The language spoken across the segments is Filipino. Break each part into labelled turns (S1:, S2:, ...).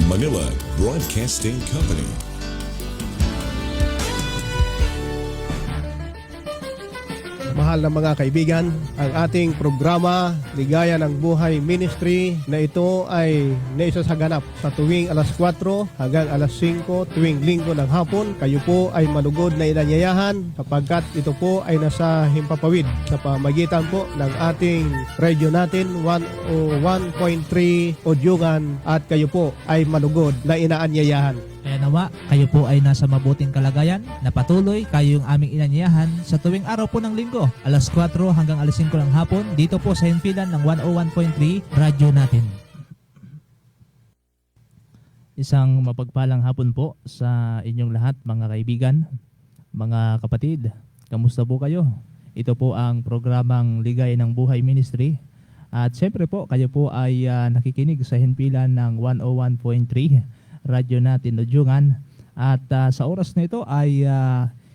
S1: Manila Broadcasting Company.
S2: Mahal na mga kaibigan, ang ating programa Ligaya ng Buhay Ministry na ito ay naisasaganap sa tuwing alas 4 hanggang alas 5 tuwing linggo ng hapon. Kayo po ay malugod na inanyayahan sapagkat ito po ay nasa himpapawid sa pamagitan po ng ating radio natin 101.3 Odyugan at kayo po ay malugod na inaanyayahan.
S3: Kaya nawa, kayo po ay nasa mabuting kalagayan na patuloy kayong aming inanyayahan sa tuwing araw po ng linggo, alas 4 hanggang alas 5 ng hapon, dito po sa himpilan ng 101.3 radyo natin. Isang mapagpalang hapon po sa inyong lahat mga kaibigan, mga kapatid. Kamusta po kayo? Ito po ang programang Ligaya ng Buhay Ministry. At siyempre po, kayo po ay nakikinig sa himpilan ng 101.3 radyo natin Odyugan at sa oras na ito ay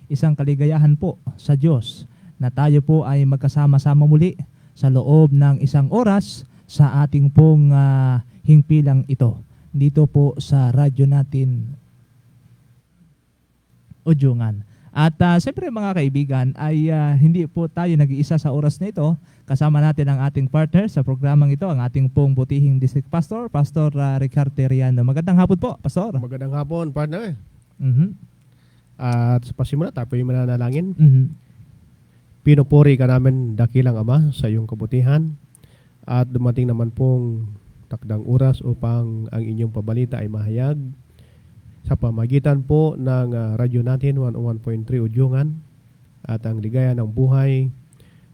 S3: isang kaligayahan po sa Diyos na tayo po ay magkasama-sama muli sa loob ng isang oras sa ating pong himpilang ito dito po sa radyo natin Odyugan. At siyempre mga kaibigan ay hindi po tayo nag-iisa sa oras na ito. Kasama natin ang ating partner sa programang ito, ang ating pong butihing District Pastor, Pastor Ricardo Teriano. Magandang hapon po, Pastor.
S2: Magandang hapon, partner.
S3: Mm-hmm.
S2: At sa pasimula, tayo yung mananalangin.
S3: Mm-hmm.
S2: Pinupuri ka namin, dakilang Ama, sa iyong kabutihan. At dumating naman pong takdang oras upang ang inyong pabalita ay mahayag sa pamagitan po ng radyo natin 101.3 Odyugan at ang Ligaya ng Buhay.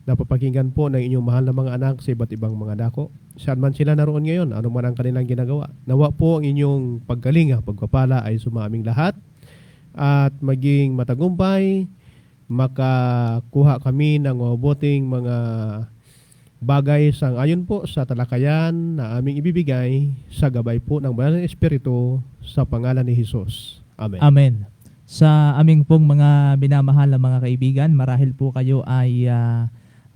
S2: Napapakinggan po ng inyong mahal na mga anak sa iba't ibang mga dako. Saan man sila naroon ngayon, ano man ang kanilang ginagawa. Nawa po ang inyong paggalinga, pagpapala ay sumaming lahat at maging matagumpay, makakuha kami ng mabuting mga bagay sang ayon po sa talakayan na aming ibibigay sa gabay po ng Banal na Espiritu sa pangalan ni Jesus. Amen.
S3: Amen. Sa aming pong mga minamahal na mga kaibigan, marahil po kayo ay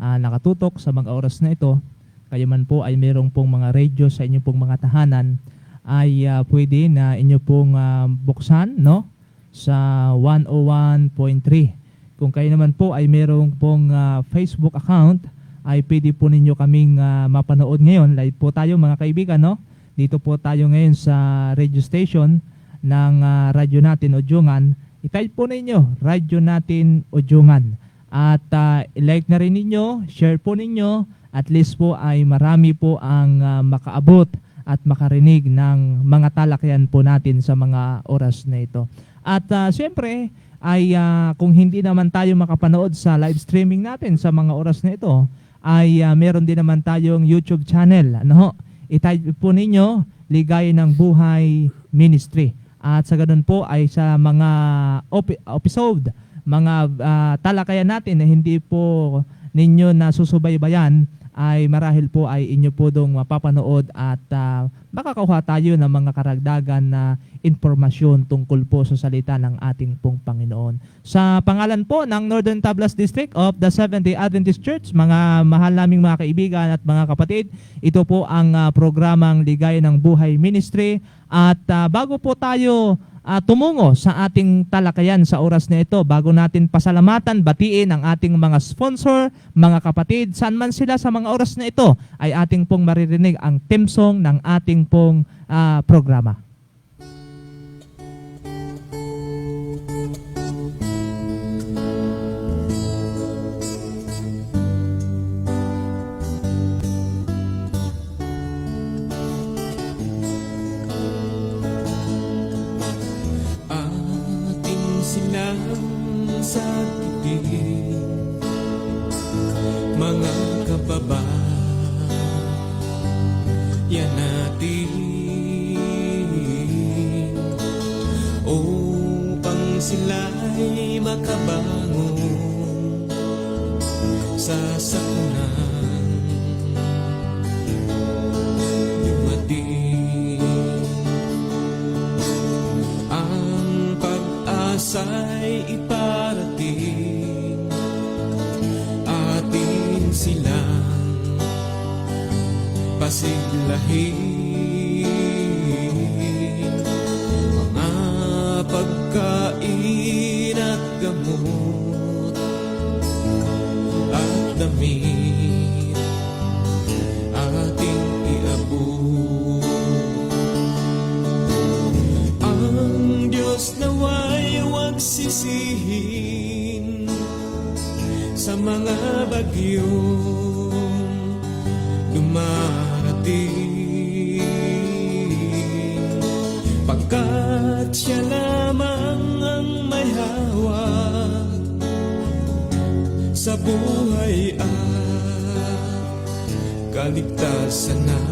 S3: nakatutok sa mga oras na ito. Kayo man po ay mayroong pong mga radio sa inyong pong mga tahanan, ay pwede na inyo pong buksan no sa 101.3. Kung kayo naman po ay mayroong pong Facebook account, ay pwede po ninyo kaming mapanood ngayon. Live po tayo mga kaibigan, no? Dito po tayo ngayon sa radio station ng radyo natin Odyugan. I-type po ninyo, radyo natin Odyugan. At i-like na rin ninyo, share po ninyo, at least po ay marami po ang makaabot at makarinig ng mga talakayan po natin sa mga oras na ito. At siyempre, ay kung hindi naman tayo makapanood sa live streaming natin sa mga oras na ito, ay meron din naman tayong YouTube channel. Ano? I-type po ninyo, Ligaya ng Buhay Ministry. At sa ganun po ay sa mga episode, mga talakayan natin na hindi po ninyo nasusubaybayan, ay marahil po ay inyo po dong mapapanood at makakakuha tayo ng mga karagdagan na informasyon tungkol po sa salita ng ating pong Panginoon. Sa pangalan po ng Northern Tablas District of the Seventh-day Adventist Church, mga mahal naming mga kaibigan at mga kapatid, ito po ang programang Ligaya ng Buhay Ministry. At bago po tayo tumungo sa ating talakayan sa oras na ito, bago natin pasalamatan, batiin ang ating mga sponsor, mga kapatid, saan man sila sa mga oras na ito, ay ating pong maririnig ang theme song ng ating pong programa.
S4: Sa tubig, mga kababayan natin, upang sila'y makabangon sa sakunan. Dumating ang pag-asa'y iparating, atin silang pasiglahin. pagsisihin sa mga bagyong dumarating, pagkat siya lamang ang may hawak sa buhay at kaligtasan natin.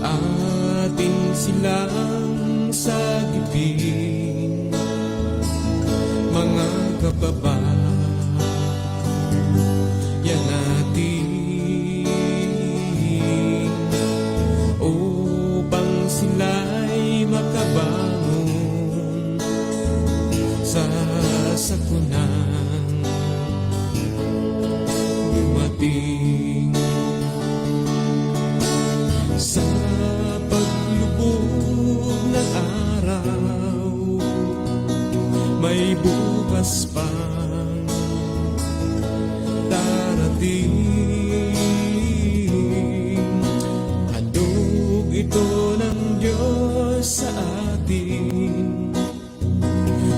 S4: Atin silang sagipin, mga kababayan natin, upang sila'y makabangon sa sakunang dumating. Sa paglubog ng araw, may bukas pang darating. Handog ito ng Diyos sa atin,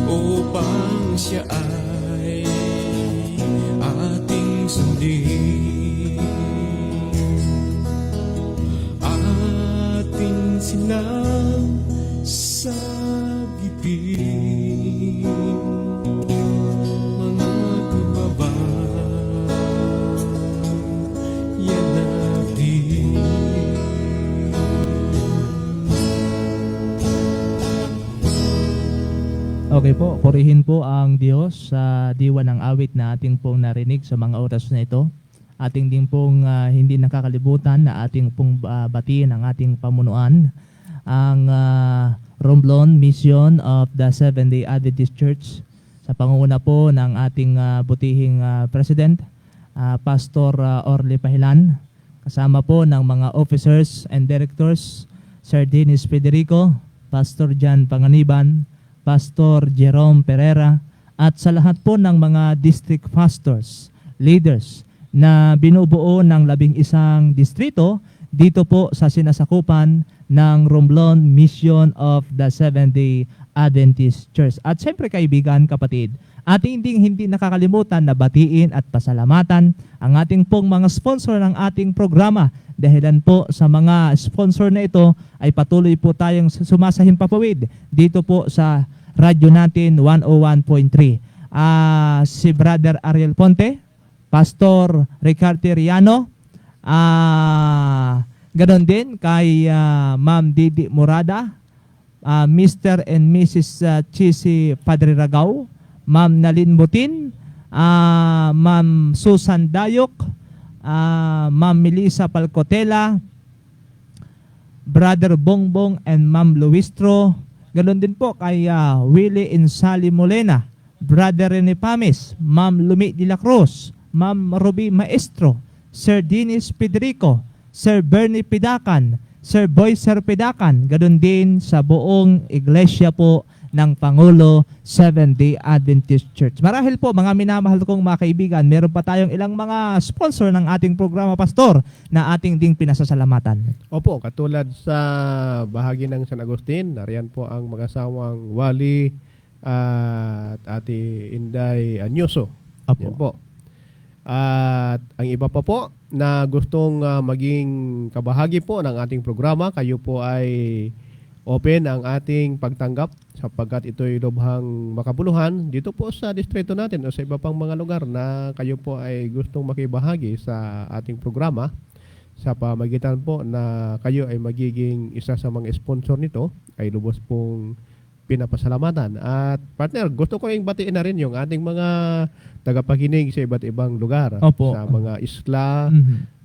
S4: upang siya ay ating sundin. Atin silang sagipin, mga kababayan natin.
S3: Okay po, purihin po ang Diyos sa diwa ng awit na ating pong narinig sa mga oras na ito. Ating din pong hindi nakakalibutan na ating pong batiin ang ating pamunuan, ang Romblon Mission of the Seventh-day Adventist Church, sa pangunguna po ng ating butihing President, Pastor Orly Pahilan, kasama po ng mga officers and directors, Sir Dennis Federico, Pastor Jan Panganiban, Pastor Jerome Pereira, at sa lahat po ng mga district pastors, leaders na binubuo ng 11 distrito dito po sa sinasakupan ng Romblon Mission of the Seventh-day Adventist Church. At siyempre kaibigan, kapatid, ating hindi nakakalimutan na batiin at pasalamatan ang ating pong mga sponsor ng ating programa. Dahilan po sa mga sponsor na ito ay patuloy po tayong sumasahimpapawid dito po sa radyo natin 101.3. Si Brother Ariel Ponte, Pastor Ricardo Riano, ganon din kay Ma'am Didi Murada, Mr. and Mrs. Chisi Padre Ragaw, Ma'am Nalin Butin, Ma'am Susan Dayok, Ma'am Melissa Palcotela, Brother Bongbong and Ma'am Luistro. Ganon din po kay Willie Insali Molena, Brother Rene Pamis, Ma'am Lumi de la Cruz, Ma'am Ruby Maestro, Sir Dennis Federico, Sir Bernie Pidakan, Sir Boyser Pidakan, ganon din sa buong iglesia po ng Pangulo Seventh-day Adventist Church. Marahil po mga minamahal kong mga kaibigan, meron pa tayong ilang mga sponsor ng ating programa, Pastor, na ating ding pinasasalamatan.
S2: Opo, katulad sa bahagi ng San Agustin, nariyan po ang mag-asawang Wally at Ate Inday Anyoso.
S3: Opo.
S2: Yan po. At ang iba pa po na gustong maging kabahagi po ng ating programa, kayo po ay open ang ating pagtanggap sapagkat ito'y lubhang makabuluhan dito po sa distrito natin o sa iba pang mga lugar na kayo po ay gustong makibahagi sa ating programa sa pamagitan po na kayo ay magiging isa sa mga sponsor nito, ay lubos pong pinapasalamatan. At partner, gusto ko yung batiin na rin yung ating mga tagapakinig sa iba't ibang lugar.
S3: Opo.
S2: Sa mga isla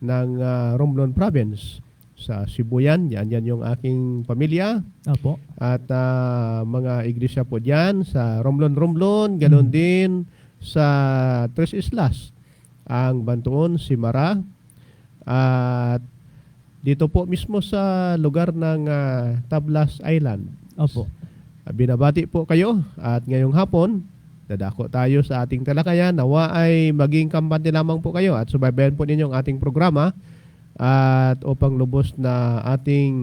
S2: ng Romblon Province. Sa Sibuyan, yan yung aking pamilya.
S3: Opo.
S2: At mga iglesia po dyan sa Romblon, ganon din sa Tres Islas. Ang Bantuon, Simara. At dito po mismo sa lugar ng Tablas Island.
S3: Opo.
S2: Binabati po kayo at ngayong hapon, dadako tayo sa ating talakayan. Nawa ay maging kampante lamang po kayo at subaybayan po ninyo ang ating programa at upang lubos na ating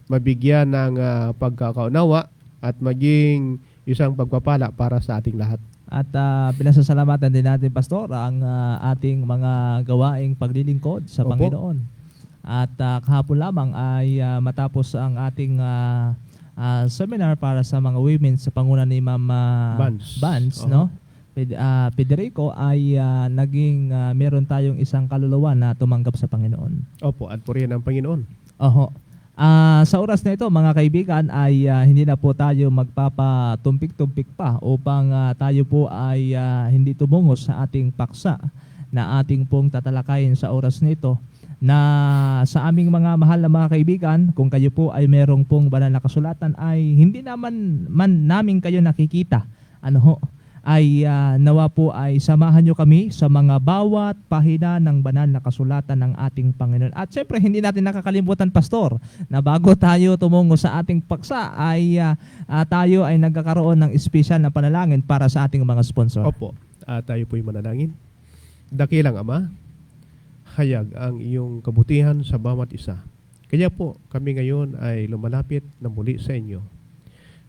S2: mabigyan ng pagkakaunawa at maging isang pagpapala para sa ating lahat.
S3: At pinasasalamatan din natin, Pastor, ang ating mga gawaing paglilingkod sa
S2: Opo.
S3: Panginoon. At kahapon lamang ay matapos ang ating seminar para sa mga women sa panguna ni Ma'am
S2: Bans.
S3: no? Federico ay naging meron tayong isang kaluluwa na tumanggap sa Panginoon.
S2: Opo, at purihin ang Panginoon.
S3: Oho. Sa oras na ito, mga kaibigan, ay hindi na po tayo magpapatumpik-tumpik pa upang tayo po ay hindi tumungos sa ating paksa na ating pong tatalakayin sa oras na ito, na sa aming mga mahal na mga kaibigan, kung kayo po ay merong pong banal na kasulatan ay hindi naman namin kayo nakikita, ay nawa po ay samahan nyo kami sa mga bawat pahina ng banal na kasulatan ng ating Panginoon. At syempre, hindi natin nakakalimutan, Pastor, na bago tayo tumungo sa ating paksa ay tayo ay nagkakaroon ng espesyal na panalangin para sa ating mga sponsor.
S2: Opo, tayo po'y manalangin. Dakilang Ama, hayag ang iyong kabutihan sa bawat isa. Kaya po, kami ngayon ay lumalapit na muli sa inyo.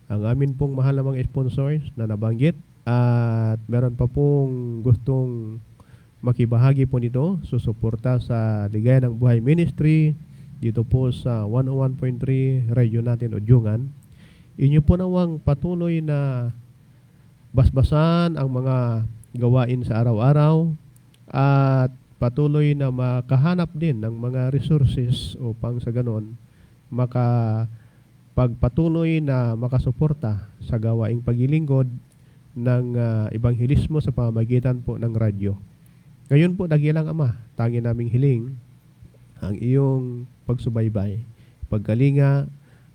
S2: Ang amin pong mahal na mga sponsors na nabanggit, at meron pa pong gustong makibahagi po nito, susuporta sa Ligaya ng Buhay Ministry dito po sa 101.3 radyo natin Udyungan. Inyo po nawang patuloy na basbasan ang mga gawain sa araw-araw at patuloy na makahanap din ng mga resources upang sa ganon pagpatuloy na makasuporta sa gawaing paglilingkod ng ebanghelismo sa pamamagitan po ng radyo. Ngayon po, dakilang Ama, tangi naming hiling ang iyong pagsubaybay, pagkalinga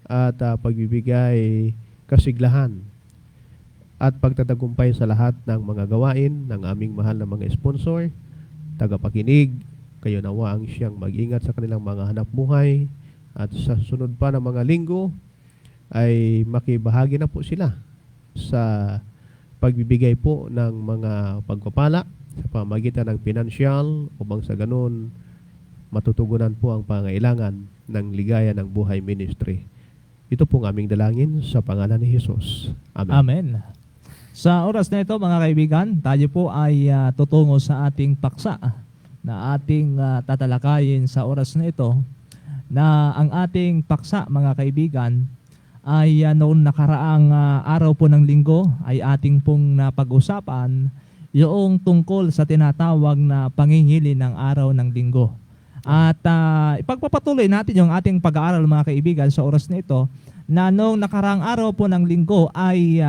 S2: at pagbibigay kasiglahan at pagtatagumpay sa lahat ng mga gawain ng aming mahal na mga sponsor, tagapakinig. Kayo nawa ang siyang mag-ingat sa kanilang mga hanap buhay, at sa sunod pa ng mga linggo ay makibahagi na po sila sa pagbibigay po ng mga pagpapala sa pamamagitan ng pinansyal upang sa ganun matutugunan po ang pangailangan ng Ligaya ng Buhay Ministry. Ito pong aming dalangin sa pangalan ni Jesus. Amen.
S3: Amen. Sa oras na ito, mga kaibigan, tayo po ay tutungo sa ating paksa na ating tatalakayin sa oras na ito, na ang ating paksa, mga kaibigan, ay noong nakaraang araw po ng linggo ay ating pong napag-usapan yung tungkol sa tinatawag na pangingili ng araw ng linggo. At ipagpapatuloy natin yung ating pag-aaral, mga kaibigan, sa oras na ito, na noong nakaraang araw po ng linggo ay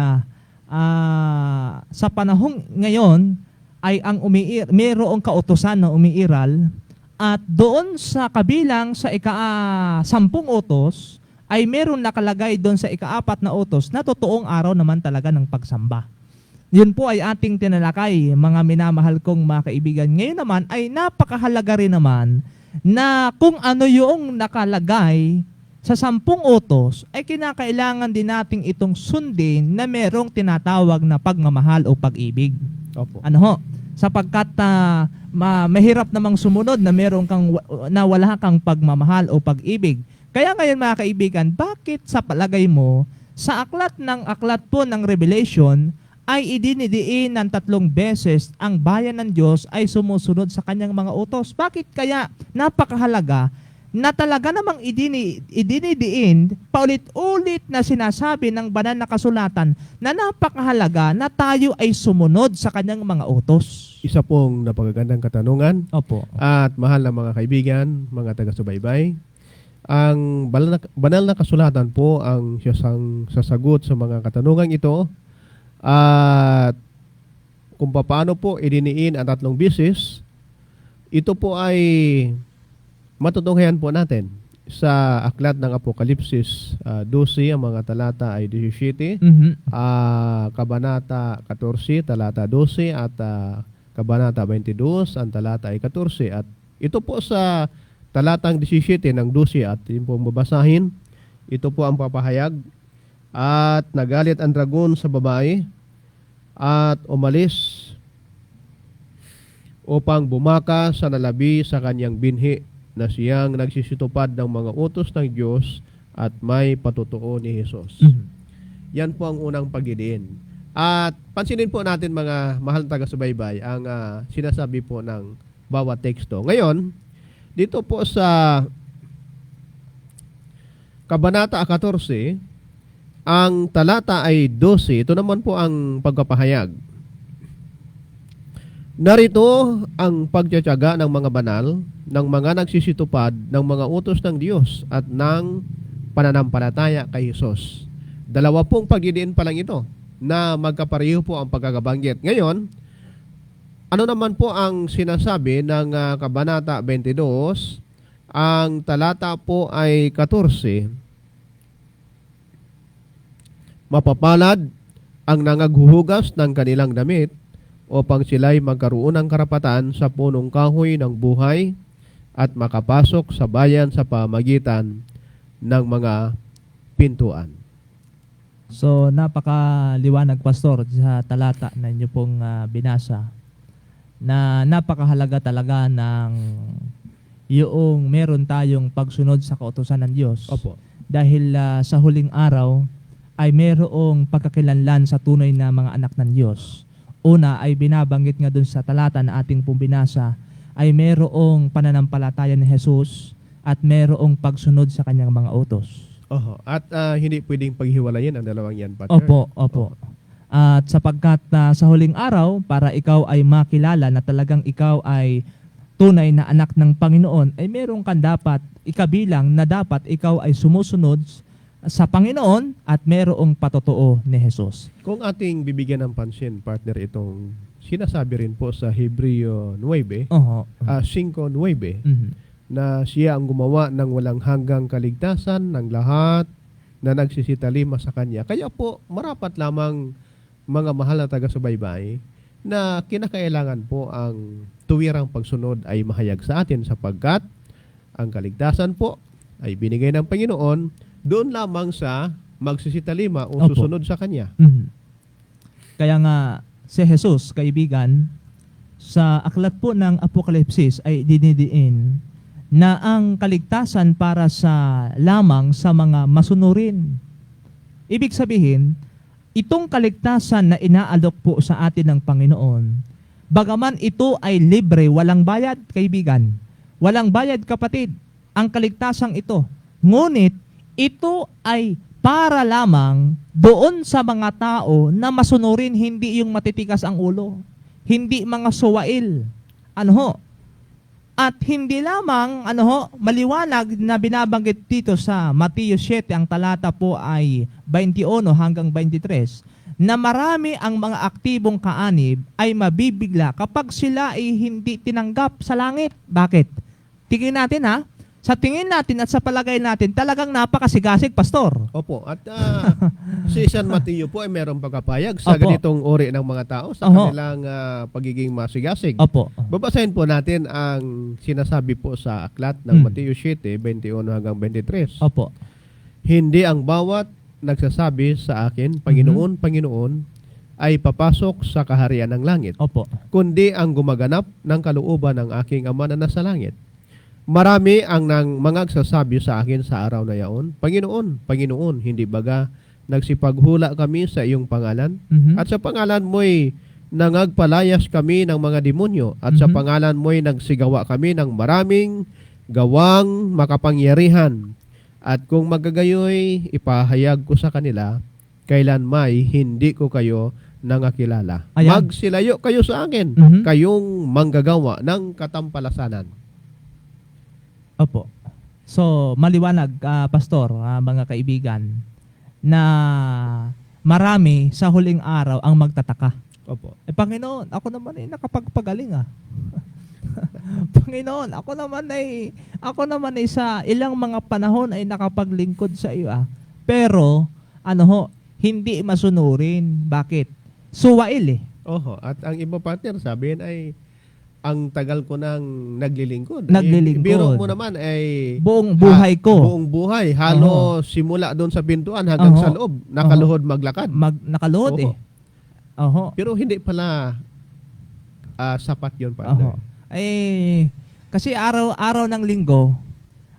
S3: sa panahong ngayon ay ang mayroong kautusan na umiiral, at doon sa kabilang sa ika-10 utos ay meron nakalagay doon sa ika-4 na utos na totoong araw naman talaga ng pagsamba. Yun po ay ating tinalakay, mga minamahal kong mga kaibigan. Ngayon naman ay napakahalaga rin naman na kung ano yung nakalagay sa 10 utos ay kinakailangan din nating itong sundin na merong tinatawag na pagmamahal o pag-ibig.
S2: Opo.
S3: Sapagkat mahirap namang sumunod na na wala kang pagmamahal o pag-ibig. Kaya ngayon, mga kaibigan, bakit sa palagay mo sa aklat po ng Revelation ay idinidiin ng 3 beses ang bayan ng Diyos ay sumusunod sa kanyang mga utos? Bakit kaya napakahalaga na talaga namang idinidiin paulit-ulit na sinasabi ng banal na kasulatan na napakahalaga na tayo ay sumunod sa kanyang mga utos?
S2: Isa pong napakagandang katanungan.
S3: Opo.
S2: At mahal na mga kaibigan, mga taga-subaybay, ang banal na kasulatan po ang siyang sasagot sa mga katanungan ito, at kung paano po idiniin ang 3 beses, ito po ay matutunghayan po natin sa aklat ng Apokalipsis 12, ang mga talata ay 17, Kabanata 14, talata 12, at Kabanata 22, ang talata ay 14. At ito po sa talatang 17 ng 12 at yung pong babasahin, ito po ang papahayag. At nagalit ang dragon sa babae at umalis upang bumaka sa nalabi sa kanyang binhi na siyang nagsisitupad ng mga utos ng Diyos at may patutuo ni Jesus. Yan po ang unang pagdidiin. At pansinin po natin mga mahal na taga-subaybay ang sinasabi po ng bawat teksto. Ngayon, dito po sa Kabanata 14, ang talata ay 12. Ito naman po ang pagpapahayag. Narito ang pagtiyatiyaga ng mga banal, ng mga nagsisitupad, ng mga utos ng Diyos at ng pananampalataya kay Jesus. 20 pagdidiin pa lang ito na magkapareho po ang pagkakabanggit. Ngayon, ano naman po ang sinasabi ng Kabanata 22? Ang talata po ay 14. Mapapalad ang nangaghuhugas ng kanilang damit upang sila'y magkaroon ng karapatan sa punong kahoy ng buhay at makapasok sa bayan sa pamagitan ng mga pintuan.
S3: So napakaliwanag, Pastor, sa talata na inyo pong binasa, na napakahalaga talaga ng yung meron tayong pagsunod sa kautusan ng Diyos.
S2: Opo.
S3: Dahil sa huling araw ay merong pagkakilanlan sa tunay na mga anak ng Diyos. Una ay binabanggit nga dun sa talata na ating pong binasa ay merong pananampalataya ni Jesus at merong pagsunod sa kanyang mga utos.
S2: Oho. At hindi pwedeng paghiwalayin ang dalawang yan, partner.
S3: Opo, opo. At sapagkat sa huling araw, para ikaw ay makilala na talagang ikaw ay tunay na anak ng Panginoon, ay meron kang dapat ikabilang na dapat ikaw ay sumusunod sa Panginoon at merong patotoo ni Jesus.
S2: Kung ating bibigyan ng pansin, partner, itong sinasabi rin po sa Hebreo 9,
S3: Oho.
S2: 5:9,
S3: Mhm.
S2: na siya ang gumawa ng walang hanggang kaligtasan ng lahat na nagsisitalima sa Kanya. Kaya po, marapat lamang mga mahal na taga-subaybay na kinakailangan po ang tuwirang pagsunod ay mahayag sa atin sapagkat ang kaligtasan po ay binigay ng Panginoon doon lamang sa magsisitalima o
S3: Opo.
S2: susunod sa Kanya.
S3: Mhm. Kaya nga si Jesus, kaibigan, sa aklat po ng Apokalipsis ay dinidiin na ang kaligtasan para sa lamang sa mga masunurin. Ibig sabihin, itong kaligtasan na inaalok po sa atin ng Panginoon, bagaman ito ay libre, walang bayad, kaibigan. Walang bayad, kapatid, ang kaligtasang ito. Ngunit, ito ay para lamang doon sa mga tao na masunurin, hindi yung matitikas ang ulo. Hindi mga suwail. Ano ho? At hindi lamang, maliwanag na binabanggit dito sa Mateo 7, ang talata po ay 21 hanggang 23, na marami ang mga aktibong kaanib ay mabibigla kapag sila ay hindi tinanggap sa langit. Bakit? Tingin natin sa tingin natin at sa palagay natin, talagang napakasigasig, Pastor.
S2: Opo. At si San Mateo po ay mayroong pagkapayag sa
S3: Opo.
S2: ganitong uri ng mga tao sa
S3: Oho.
S2: kanilang pagiging masigasig.
S3: Opo.
S2: Babasahin po natin ang sinasabi po sa aklat ng Mateo 7, 21 hanggang 23.
S3: Opo.
S2: Hindi ang bawat nagsasabi sa akin, Panginoon, Panginoon, ay papasok sa kaharian ng langit,
S3: Opo.
S2: kundi ang gumaganap ng kalooban ng aking Ama na nasa langit. Marami ang mga nagsasabi sa akin sa araw na yaon, Panginoon, Panginoon, hindi baga nagsipaghula kami sa iyong pangalan?
S3: Mhm.
S2: At sa pangalan mo'y nangagpalayas kami ng mga demonyo, at sa pangalan mo'y nagsigawa kami ng maraming gawang makapangyarihan. At kung magagayoy, ipahayag ko sa kanila, kailan may hindi ko kayo nangakilala.
S3: Ayan.
S2: Magsilayo kayo sa akin,
S3: Mhm.
S2: kayong manggagawa ng katampalasanan.
S3: Opo. So, maliwanag, Pastor, mga kaibigan, na marami sa huling araw ang magtataka.
S2: Opo.
S3: Panginoon, ako naman ay nakapagpagaling Panginoon, ako naman ay sa ilang mga panahon ay nakapaglingkod sa iyo Pero, hindi masunurin. Bakit? Suwail
S2: Oho. At ang iba partner, sabihin ay, ang tagal ko nang naglilingkod.
S3: Naglilingkod.
S2: Biro mo naman ay
S3: Buong buhay ko.
S2: Buong buhay. Halo simula doon sa pintuan hanggang
S3: Oho.
S2: sa loob. Nakaluhod maglakad.
S3: Nakaluhod
S2: Oho.
S3: Oho.
S2: Pero hindi pala sapat yun,
S3: Oho.
S2: partner.
S3: Kasi araw-araw ng linggo,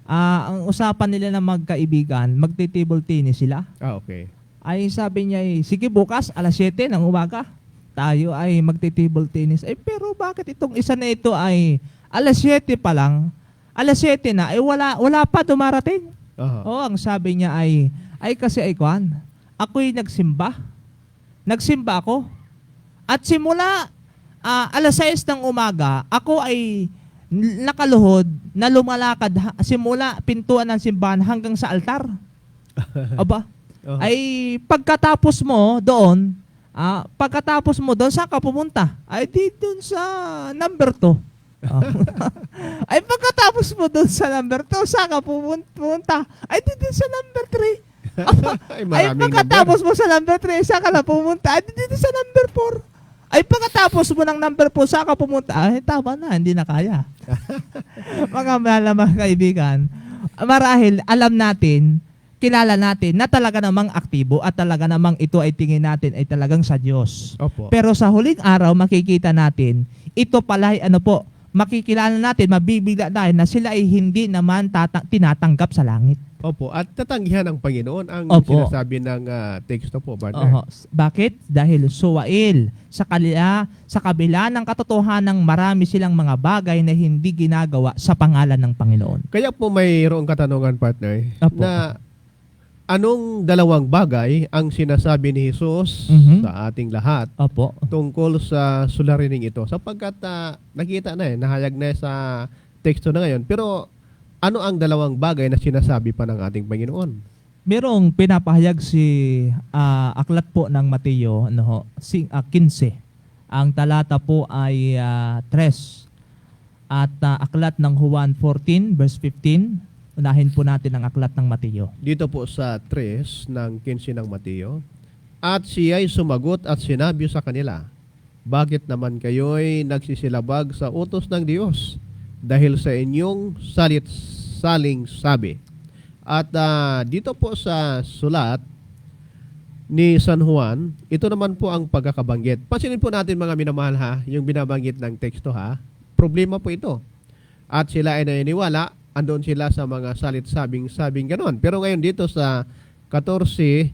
S3: ang usapan nila ng magkaibigan, magti-table tennis sila.
S2: Okay.
S3: ay sabi niya, sige bukas, alas 7 ng umaga, tayo ay magti-table tennis. Pero bakit itong isa na ito ay alas 7 pa lang, alas 7 na, wala pa dumarating.
S2: Aha.
S3: Ang sabi niya ay kasi ako'y nagsimba ako. At simula alas 6 ng umaga, ako ay nakaluhod na lumalakad simula pintuan ng simbahan hanggang sa altar. Aba,
S2: Aha.
S3: ay pagkatapos mo doon, saan ka pumunta? Ay di doon sa number 2. Ay pagkatapos mo doon sa number 2, saan ka pumunta? Ay di doon sa number 3.
S2: Ay,
S3: Ay
S2: maraming
S3: pagkatapos mo sa number 3, saan ka na pumunta? Ay dito sa number 4. Ay pagkatapos mo ng number 4, saan ka pumunta? Ay tama na, hindi na kaya. Mga mahal na mga kaibigan, marahil alam natin, kilala natin na talaga namang aktibo at talaga namang ito ay tingin natin ay talagang sa Diyos.
S2: Opo.
S3: Pero sa huling araw, makikita natin, ito pala ay makikilala natin, mabibigla dahil na sila ay hindi naman tinatanggap sa langit.
S2: Opo. At tatanggihan ng Panginoon ang
S3: Opo.
S2: sinasabi ng teksto po, partner.
S3: Oho. Bakit? Dahil suwail sa kabila ng katotohanan, marami silang mga bagay na hindi ginagawa sa pangalan ng Panginoon.
S2: Kaya po mayroong katanungan, partner,
S3: Opo.
S2: na anong dalawang bagay ang sinasabi ni Jesus
S3: Mhm.
S2: sa ating lahat
S3: Opo.
S2: tungkol sa sularining ito? Sapagkat nakita na nahayag na sa teksto na ngayon. Pero ano ang dalawang bagay na sinasabi pa ng ating Panginoon?
S3: Merong pinapahayag si aklat po ng Mateo 15. Ang talata po ay 3. At aklat ng Juan 14 verse 15. Unahin po natin ang aklat ng Mateo.
S2: Dito po sa 3 ng 15 ng Mateo. At siya'y sumagot at sinabi sa kanila, bakit naman kayo'y nagsisilabag sa utos ng Diyos dahil sa inyong saling sabi? At dito po sa sulat ni San Juan, ito naman po ang pagkakabanggit. Pansinin po natin mga minamahal yung binabanggit ng teksto Problema po ito. At sila ay naniniwala, andun sila sa mga sabing ganon. Pero ngayon dito sa 14,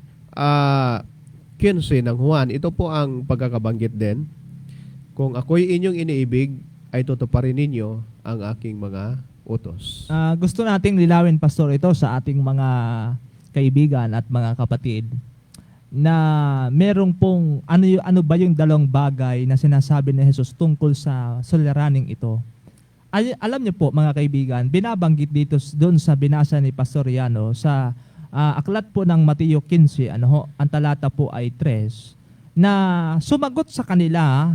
S2: 15 ng Juan, ito po ang pagkakabanggit din. Kung ako'y inyong iniibig, ay tutuparin ninyo ang aking mga utos.
S3: Gusto nating lilawin, Pastor, ito sa ating mga kaibigan at mga kapatid na merong pong ano ba yung dalawang bagay na sinasabi ni Jesus tungkol sa suliraning ito. Alam niyo po mga kaibigan, binabanggit dito doon sa binasa ni Pastor Yano sa aklat po ng Mateo 15, ang talata po ay 3, na sumagot sa kanila,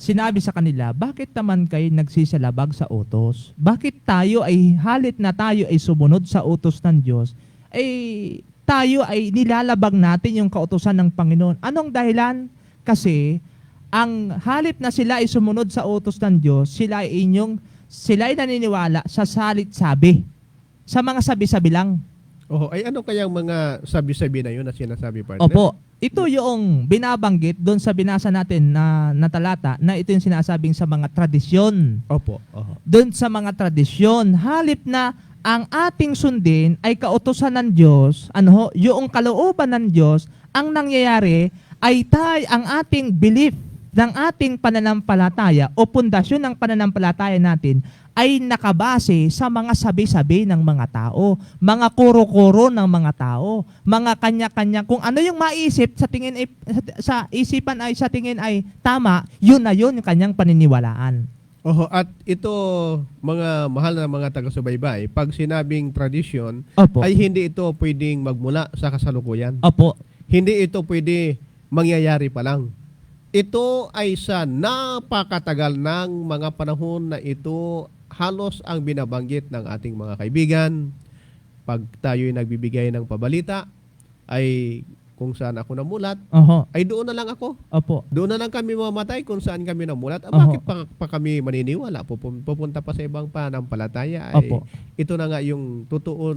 S3: sinabi sa kanila, bakit naman kayo nagsisalabag sa utos? Bakit tayo ay, halit na tayo ay sumunod sa utos ng Diyos, tayo ay nilalabag natin yung kautusan ng Panginoon. Anong dahilan? Kasi, ang halip na sila ay sumunod sa utos ng Diyos, sila ay naniniwala sa salit-sabi, sa mga sabi-sabi lang.
S2: Ay ano kayang mga sabi-sabi na yun na sinasabi, partner?
S3: Opo. Ito yung binabanggit doon sa binasa natin na talata na ito yung sinasabing sa mga tradisyon.
S2: Opo.
S3: Doon sa mga tradisyon, halip na ang ating sundin ay kautusan ng Diyos, yung kalooban ng Diyos, ang nangyayari ay ang ating belief ng ating pananampalataya o pundasyon ng pananampalataya natin ay nakabase sa mga sabi-sabi ng mga tao, mga kuro-kuro ng mga tao, mga kanya-kanya, kung ano yung maisip sa isipan ay sa tingin ay tama, yun na yun yung kanyang paniniwalaan.
S2: At ito, mga mahal na mga taga-subaybay, pag sinabing tradisyon,
S3: Opo.
S2: ay hindi ito pwedeng magmula sa kasalukuyan.
S3: Opo.
S2: Hindi ito pwede mangyayari pa lang. Ito ay sa napakatagal ng mga panahon na ito halos ang binabanggit ng ating mga kaibigan. Pag tayo'y nagbibigay ng pabalita, ay kung saan ako namulat,
S3: Oho.
S2: ay doon na lang ako.
S3: Opo.
S2: Doon na lang kami mamatay kung saan kami namulat.
S3: Oho.
S2: Bakit pa kami maniniwala? Pupunta pa sa ibang pananampalataya. Ay,
S3: Opo.
S2: ito na nga yung totoo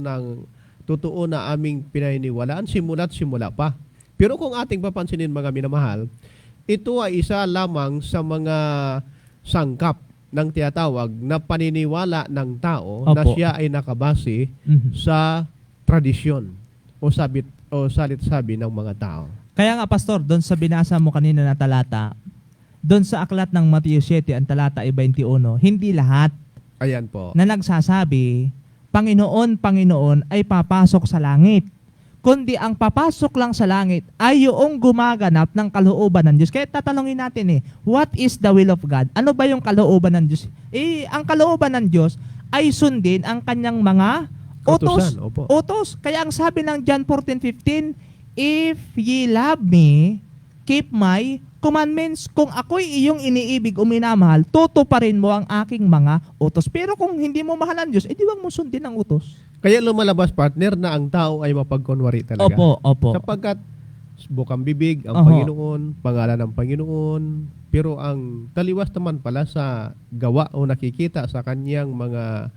S2: na aming pinaniniwalaan simula't simula pa. Pero kung ating papansinin mga minamahal, ito ay isa lamang sa mga sangkap ng tinatawag na paniniwala ng tao na
S3: Opo.
S2: siya ay nakabase
S3: Mhm.
S2: sa tradisyon. o salit-sabi ng mga tao.
S3: Kaya nga pastor, doon sa binasa mo kanina na talata, doon sa aklat ng Mateo 7, ang talata ay 21, hindi lahat
S2: Ayan po.
S3: na nagsasabi, Panginoon, Panginoon ay papasok sa langit. Kundi ang papasok lang sa langit ay yung gumaganap ng kalooban ng Diyos. Kaya tatanungin natin what is the will of God? Ano ba yung kalooban ng Diyos? Ang kalooban ng Diyos ay sundin ang kanyang mga utos.
S2: Utusan, opo.
S3: Utos. Kaya ang sabi ng John 14:15, if ye love me, keep my commandments. Kung ako'y iyong iniibig o minamahal, tutuparin mo ang aking mga utos. Pero kung hindi mo mahal ang Diyos, di wag mo sundin ang utos.
S2: Kaya lumalabas, partner, na ang tao ay mapagkunwari talaga.
S3: Opo.
S2: Sapagkat bukang bibig ang
S3: Oho.
S2: Panginoon, pangalan ng Panginoon, pero ang taliwas naman pala sa gawa o nakikita sa kanyang mga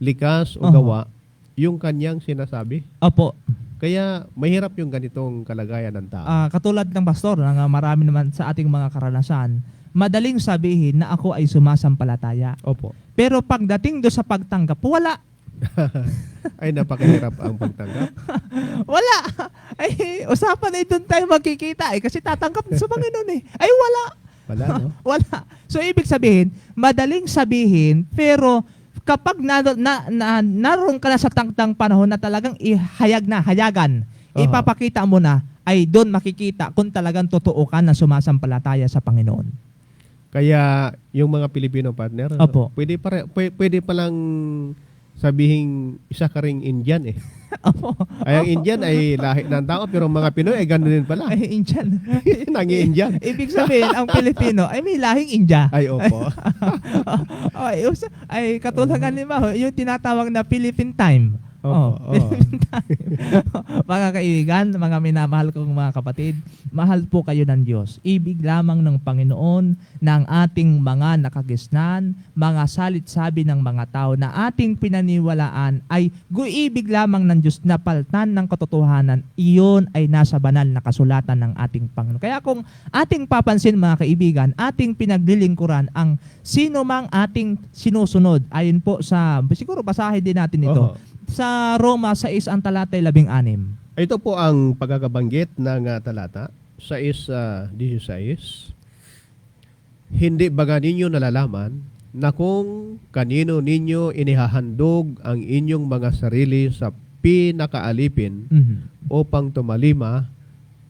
S2: likas o
S3: Oho.
S2: gawa, yung kanyang sinasabi.
S3: Opo.
S2: Kaya mahirap yung ganitong kalagayan ng tao.
S3: Katulad ng pastor, na marami naman sa ating mga karanasan, madaling sabihin na ako ay sumasampalataya.
S2: Opo.
S3: Pero pagdating do sa pagtanggap, wala.
S2: Ay napakahirap ang pagtanggap.
S3: Wala. Ay, usapan na doon tayo magkikita kasi tatanggap sa Panginoon Ay, wala.
S2: Wala, no?
S3: Wala. So, ibig sabihin, madaling sabihin, pero kapag naroon ka na sa tangtang panahon na talagang hayagan,
S2: Aha.
S3: ipapakita mo na, ay doon makikita kung talagang totoo ka na sumasampalataya sa Panginoon.
S2: Kaya yung mga Pilipino, partner,
S3: Opo.
S2: pwede palang sabihing isa ka ring Indian
S3: Opo.
S2: Ay, ang Indian ay lahi ng tao, pero mga Pinoy ay gano'n din pala.
S3: Ay, Indian.
S2: Nangi-Indian.
S3: Ibig sabihin, ang Pilipino ay may lahing India.
S2: Ay, opo.
S3: ay katulad nga halimbawa, yung tinatawag na Philippine time.
S2: Opo,
S3: Philippine time. Mga kaibigan, mga minamahal kong mga kapatid, mahal po kayo ng Diyos. Ibig lamang ng Panginoon na ang ating mga nakagisnan, mga salit-sabi ng mga tao na ating pinaniwalaan ay guibig lamang ng Diyos na paltan ng katotohanan. Iyon ay nasa banal na kasulatan ng ating Panginoon. Kaya kung ating papansin mga kaibigan, ating pinaglilingkuran ang sino mang ating sinusunod. Ayon po sa, siguro basahin din natin ito.
S2: Oho.
S3: Sa Roma 6 ang talata 16.
S2: Ito po ang pagkakabanggit ng talata, 6:16. Hindi baga ninyo nalalaman na kung kanino ninyo inihahandog ang inyong mga sarili sa pinakaalipin upang tumalima,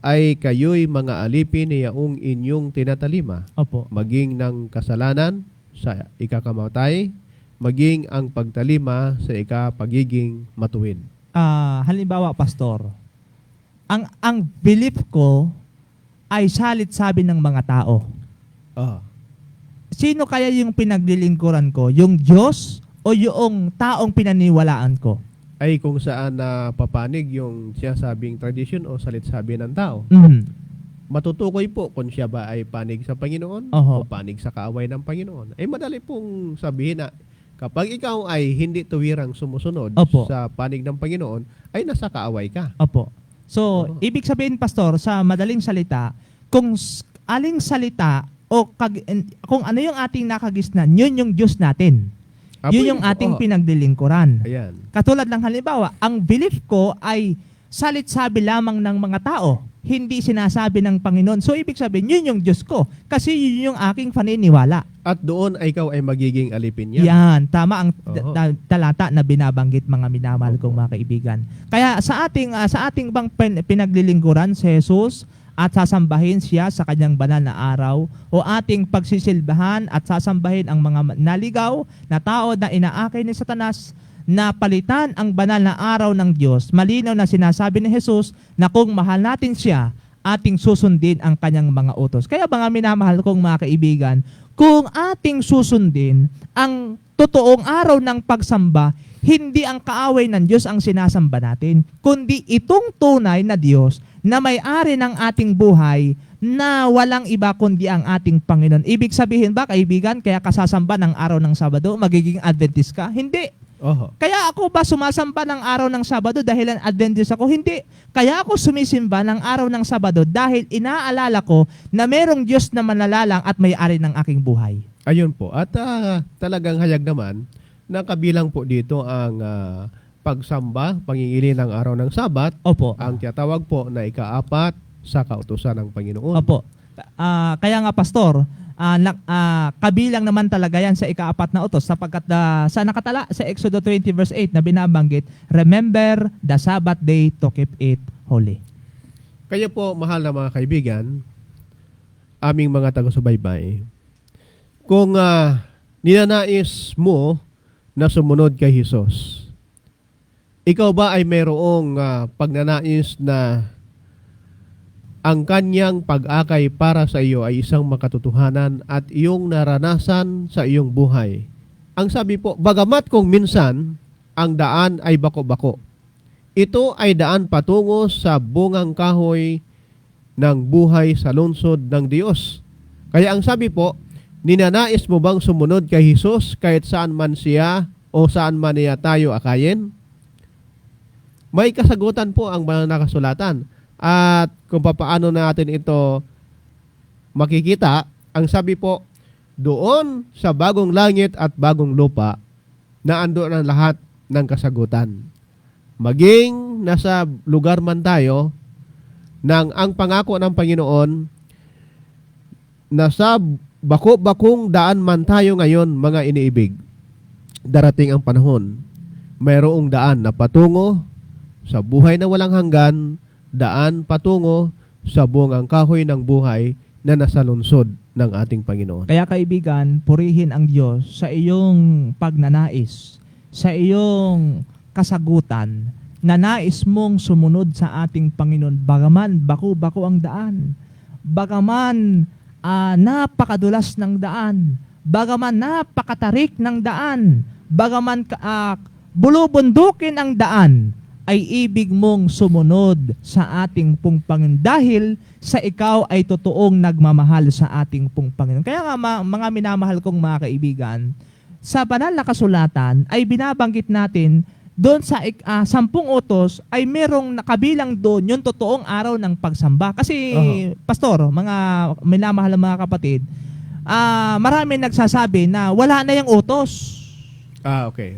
S2: ay kayo'y mga alipin niyaong inyong tinatalima,
S3: Opo.
S2: maging ng kasalanan sa ikakamatay, maging ang pagtalima sa ikapagiging matuwid.
S3: Halimbawa, pastor, ang belief ko ay salit-sabi ng mga tao. Sino kaya yung pinaglilingkuran ko? Yung Diyos o yung taong pinaniwalaan ko?
S2: Ay kung saan na papanig yung sinasabing tradisyon o salit-sabi ng tao. Matutukoy po kung siya ba ay panig sa Panginoon
S3: Oho.
S2: o panig sa kaaway ng Panginoon. Ay madali pong sabihin na kapag ikaw ay hindi tuwirang sumusunod
S3: Opo.
S2: sa panig ng Panginoon, ay nasa kaaway ka.
S3: Opo. So,
S2: Oo.
S3: ibig sabihin, pastor, sa madaling salita, kung aling salita o kung ano yung ating nakagisnan, yun yung Diyos natin. Yun yung ating pinaglilingkuran.
S2: Ayan.
S3: Katulad ng halimbawa, ang belief ko ay salit-sabi lamang ng mga tao, hindi sinasabi ng Panginoon. So, ibig sabihin, yun yung Diyos ko. Kasi yun yung aking paniniwala.
S2: At doon ay ikaw ay magiging alipin niya.
S3: Yan, tama ang
S2: Oo.
S3: talata na binabanggit mga minamahal kong mga kaibigan. Kaya sa ating bang pinaglilingkuran si Jesus at sasambahin siya sa kanyang banal na araw o ating pagsisilbahan at sasambahin ang mga naligaw na tao na inaakay ni Satanas na palitan ang banal na araw ng Diyos, malinaw na sinasabi ni Jesus na kung mahal natin siya, ating susundin ang kanyang mga utos. Kaya mga minamahal kong mga kaibigan, kung ating susundin ang totoong araw ng pagsamba, hindi ang kaaway ng Diyos ang sinasamba natin, kundi itong tunay na Diyos na may-ari ng ating buhay na walang iba kundi ang ating Panginoon. Ibig sabihin ba, kaibigan, kaya kasasamba ng araw ng Sabado, magiging Adventist ka? Hindi.
S2: Oho.
S3: Kaya ako ba sumasamba ng araw ng Sabado dahil Adventist ako? Hindi. Kaya ako sumisimba ng araw ng Sabado dahil inaalala ko na merong Diyos na manalalang at may-ari ng aking buhay.
S2: Ayun po. At talagang hayag naman na kabilang po dito ang pagsamba, pangingili ng araw ng Sabat,
S3: Opo.
S2: ang tiyatawag po na ika-4 sa kautusan ng Panginoon.
S3: Opo. Kaya nga pastor, kabilang naman talaga yan sa ika-4 na utos sapagkat sa nakatala sa Exodus 20 verse 8 na binabanggit, remember the Sabbath day to keep it holy.
S2: Kaya po, mahal na mga kaibigan, aming mga taga-subaybay, kung ninanais mo na sumunod kay Jesus, ikaw ba ay mayroong pagnanais na ang kanyang pag-akay para sa iyo ay isang makatotohanan at iyong naranasan sa iyong buhay? Ang sabi po, bagamat kung minsan ang daan ay bako-bako, ito ay daan patungo sa bungang kahoy ng buhay sa lungsod ng Diyos. Kaya ang sabi po, ninanais mo bang sumunod kay Jesus kahit saan man siya o saan man niya tayo akayin? May kasagutan po ang mga nakasulatan. At kung paano natin ito makikita, ang sabi po, doon sa bagong langit at bagong lupa, na andoon ang lahat ng kasagutan. Maging nasa lugar man tayo, nang ang pangako ng Panginoon, nasa bako-bakong daan man tayo ngayon, mga iniibig, darating ang panahon, mayroong daan na patungo sa buhay na walang hanggan, daan patungo sa bungang kahoy ng buhay na nasa lungsod ng ating Panginoon.
S3: Kaya kaibigan, purihin ang Diyos sa iyong pagnanais, sa iyong kasagutan, na nais mong sumunod sa ating Panginoon, bagaman bako-bako ang daan, bagaman napakadulas ng daan, bagaman napakatarik ng daan, bagaman bulubundukin ang daan, ay ibig mong sumunod sa ating pong Panginoon dahil sa ikaw ay totoong nagmamahal sa ating pong Panginoon. Kaya nga mga minamahal kong mga kaibigan, sa banal na kasulatan ay binabanggit natin doon sa 10 utos ay merong nakabilang doon yung totoong araw ng pagsamba. Kasi, pastor, mga minamahal ng mga kapatid, marami nagsasabi na wala na yung utos.
S2: Okay.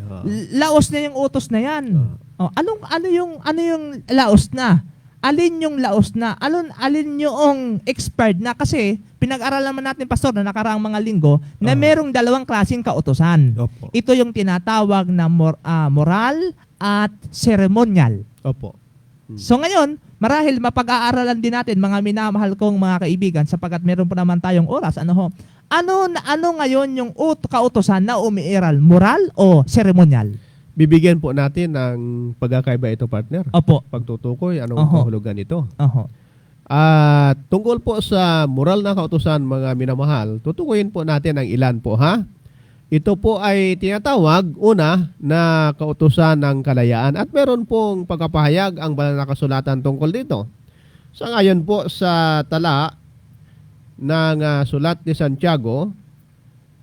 S3: Laos na yung utos na yan. Ano yung laos na? Alin yung laos na? Alin yung expired na? Kasi pinag-aralan naman natin, pastor, na nakaraang mga linggo na merong dalawang klaseng kautosan.
S2: Opo.
S3: Ito yung tinatawag na moral at ceremonial.
S2: Opo.
S3: So ngayon, marahil mapag-aaralan din natin, mga minamahal kong mga kaibigan, sapagkat meron pa naman tayong oras. Ano ngayon yung kautosan na umiiral? Moral o ceremonial?
S2: Bibigyan po natin ng pagkakaiba ito, partner.
S3: Opo.
S2: Pagtutukoy, anong kahulugan ito. At tungkol po sa moral na kautusan, mga minamahal, tutukuyin po natin ang ilan po, ha? Ito po ay tinatawag, una, na kautusan ng kalayaan. At meron pong pagkapahayag ang banal na kasulatan tungkol dito. Sa ngayon po sa tala ng sulat ni Santiago,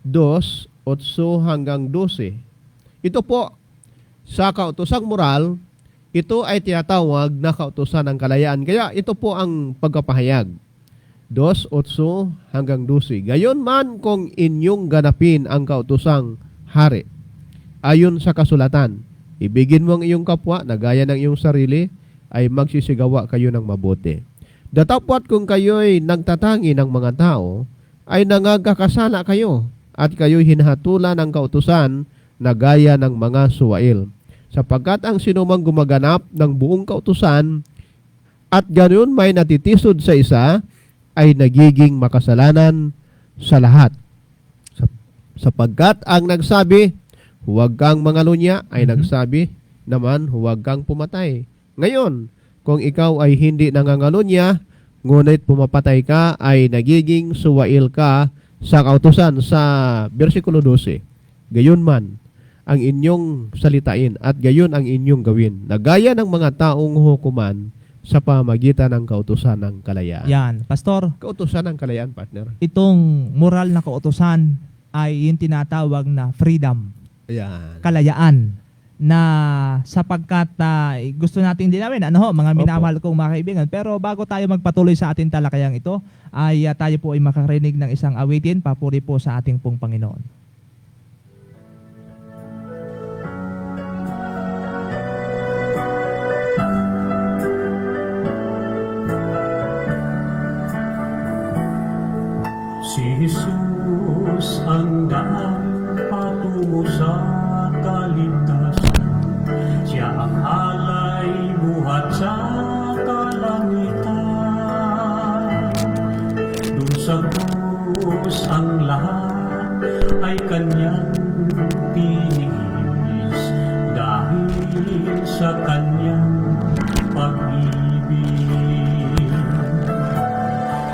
S2: 2:8 hanggang 12. Ito po, sa kautosang moral, ito ay tinatawag na kautusan ng kalayaan. Kaya ito po ang pagkapahayag. 2:8 hanggang 12. Gayon man kung inyong ganapin ang kautusang hari, ayon sa kasulatan, ibigin mo ang iyong kapwa na gaya ng iyong sarili, ay magsisigawa kayo ng mabuti. Datapwat kung kayo'y nagtatangi ng mga tao, ay nangagkakasala kayo, at kayo'y hinahatulan ng kautusan na gaya ng mga suwail. Sapagkat ang sinumang gumaganap ng buong kautusan at ganoon may natitisod sa isa, ay nagiging makasalanan sa lahat. Sapagkat ang nagsabi, huwag kang mangalunya, ay nagsabi naman, huwag kang pumatay. Ngayon, kung ikaw ay hindi nangangalunya, ngunit pumapatay ka, ay nagiging suwail ka sa kautusan sa versikulo 12. Gayon man ang inyong salitain at gayon ang inyong gawin, na gaya ng mga taong hukuman sa pamagitan ng kautusan ng kalayaan.
S3: Yan, pastor.
S2: Kautusan ng kalayaan, partner.
S3: Itong moral na kautusan ay yung tinatawag na freedom,
S2: Ayan.
S3: kalayaan, na sapagkat gusto nating dinawin, mga minamahal kong mga kaibigan. Pero bago tayo magpatuloy sa ating talakayang ito, ay tayo po ay makarinig ng isang awitin, papuri po sa ating pong Panginoon.
S4: sa kanyang pag-ibig.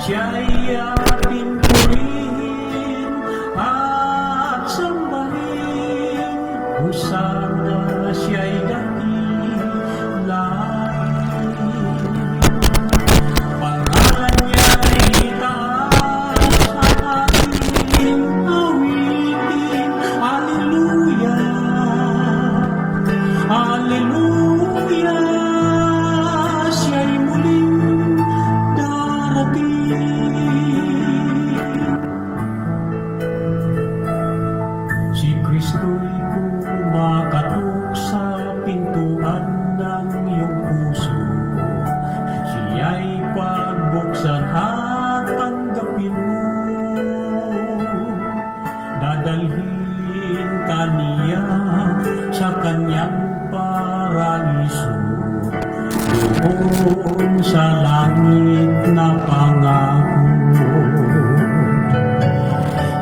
S4: Siya'y ating purihin at sambahin, kung sana siya'y dakilain. Pangalan niya'y itaas at ating awitin. Alleluia, Alleluia, siya'y muling darating. Si Kristo'y kumakatok sa pintuan ng iyong puso. Siya'y pagbuksan at tanggapin mo. Dadalhin ka niya sa kanyang paraiso, doon sa langit na pangako.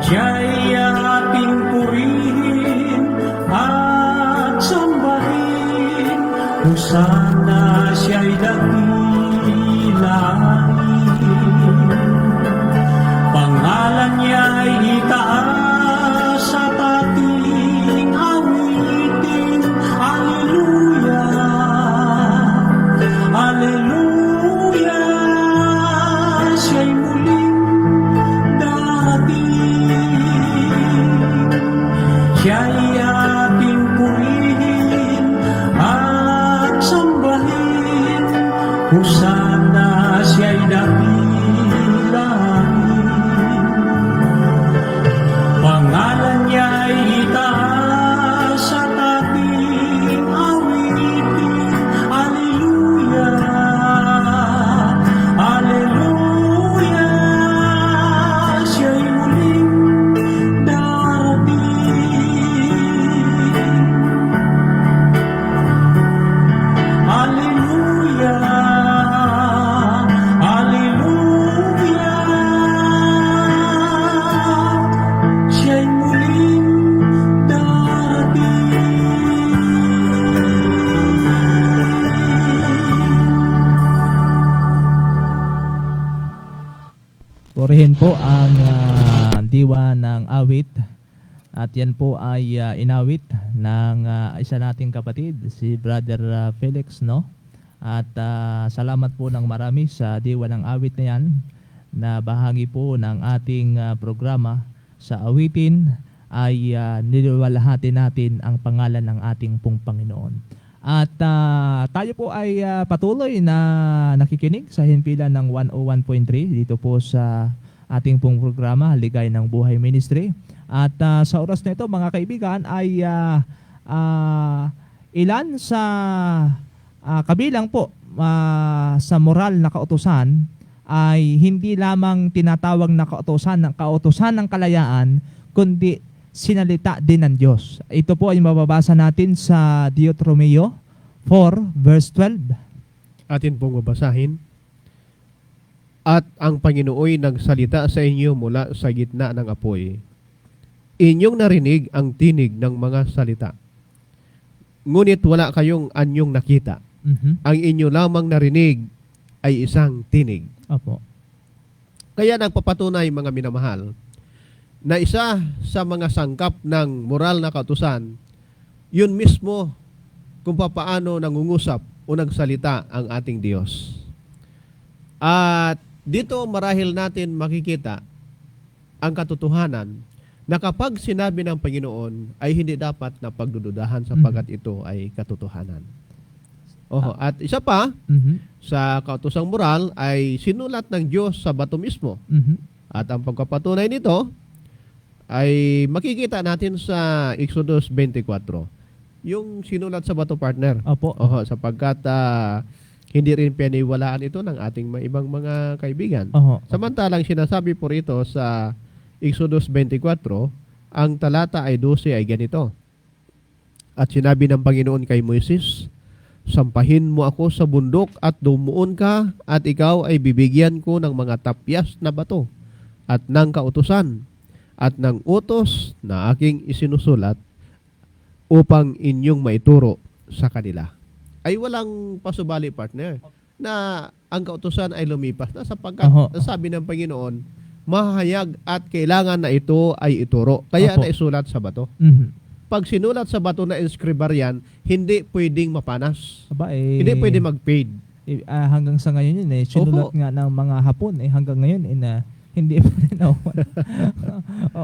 S4: Siya'y ating purihin at sambahin, kung sana siya'y dakilain. Pangalan niya'y itaas at ating awitin. Alleluia, Alleluia, siya'y muling darating. Siya'y ating purihin at sambahin, kung sana siya'y dakilain. Pangalan niya'y itaas at ating awitin. Alleluia, Alleluia, siya'y muling darating. Alleluia, Alleluia, siya'y muling darating.
S3: Purihin po ang diwa ng awit. At yan po ay inawit ng isa nating kapatid, si Brother Felix, no? At salamat po ng marami sa diwa ng awit na yan, na bahagi po ng ating programa. Sa awitin ay niliwalhati natin ang pangalan ng ating pong Panginoon. At tayo po ay patuloy na nakikinig sa himpilan ng 101.3 dito po sa ating pong programa, Ligay ng Buhay Ministry. At sa oras na ito, mga kaibigan, ay ilan sa kabilang po sa moral na kautusan ay hindi lamang tinatawag na kautusan ng kalayaan, kundi sinalita din ng Diyos. Ito po ay mababasa natin sa Deuteronomio 4 verse 12.
S2: Atin pong babasahin. At ang Panginooy nagsalita sa inyo mula sa gitna ng apoy. Inyong narinig ang tinig ng mga salita. Ngunit wala kayong anyong nakita. Ang inyo lamang narinig ay isang tinig.
S3: Opo.
S2: Kaya nagpapatunay, mga minamahal, na isa sa mga sangkap ng moral na kautusan, yun mismo kung papaano nangungusap o nagsalita ang ating Diyos. At dito marahil natin makikita ang katotohanan na kapag sinabi ng Panginoon ay hindi dapat na pagdududahan sapagkat ito ay katotohanan. At isa pa, sa kautusang moral ay sinulat ng Diyos sa bato mismo. At ang pagkapatunay nito ay makikita natin sa Exodus 24. Yung sinulat sa bato, partner.
S3: Opo.
S2: Sapagkat hindi rin piniwalaan ito ng ating ibang mga kaibigan. Samantalang sinasabi po rito sa Exodus 24, ang talata ay 12 ay ganito. At sinabi ng Panginoon kay Moises, sampahin mo ako sa bundok at dumuon ka at ikaw ay bibigyan ko ng mga tapyas na bato at ng kautusan at ng utos na aking isinusulat upang inyong maituro sa kanila. ay walang pasubali, partner, na ang kautusan ay lumipas na sapagkat
S3: Oho.
S2: sabi ng Panginoon, mahayag at kailangan na ito ay ituro. Kaya
S3: Opo.
S2: naisulat sa bato.
S3: Mhm.
S2: Pag sinulat sa bato na inscribar yan, hindi pwedeng mapanas.
S3: Aba,
S2: Hindi pwede mag-fade.
S3: hanggang sa ngayon yun sinulat
S2: Opo.
S3: nga ng mga Hapon hanggang ngayon na hindi pa rin nawawala.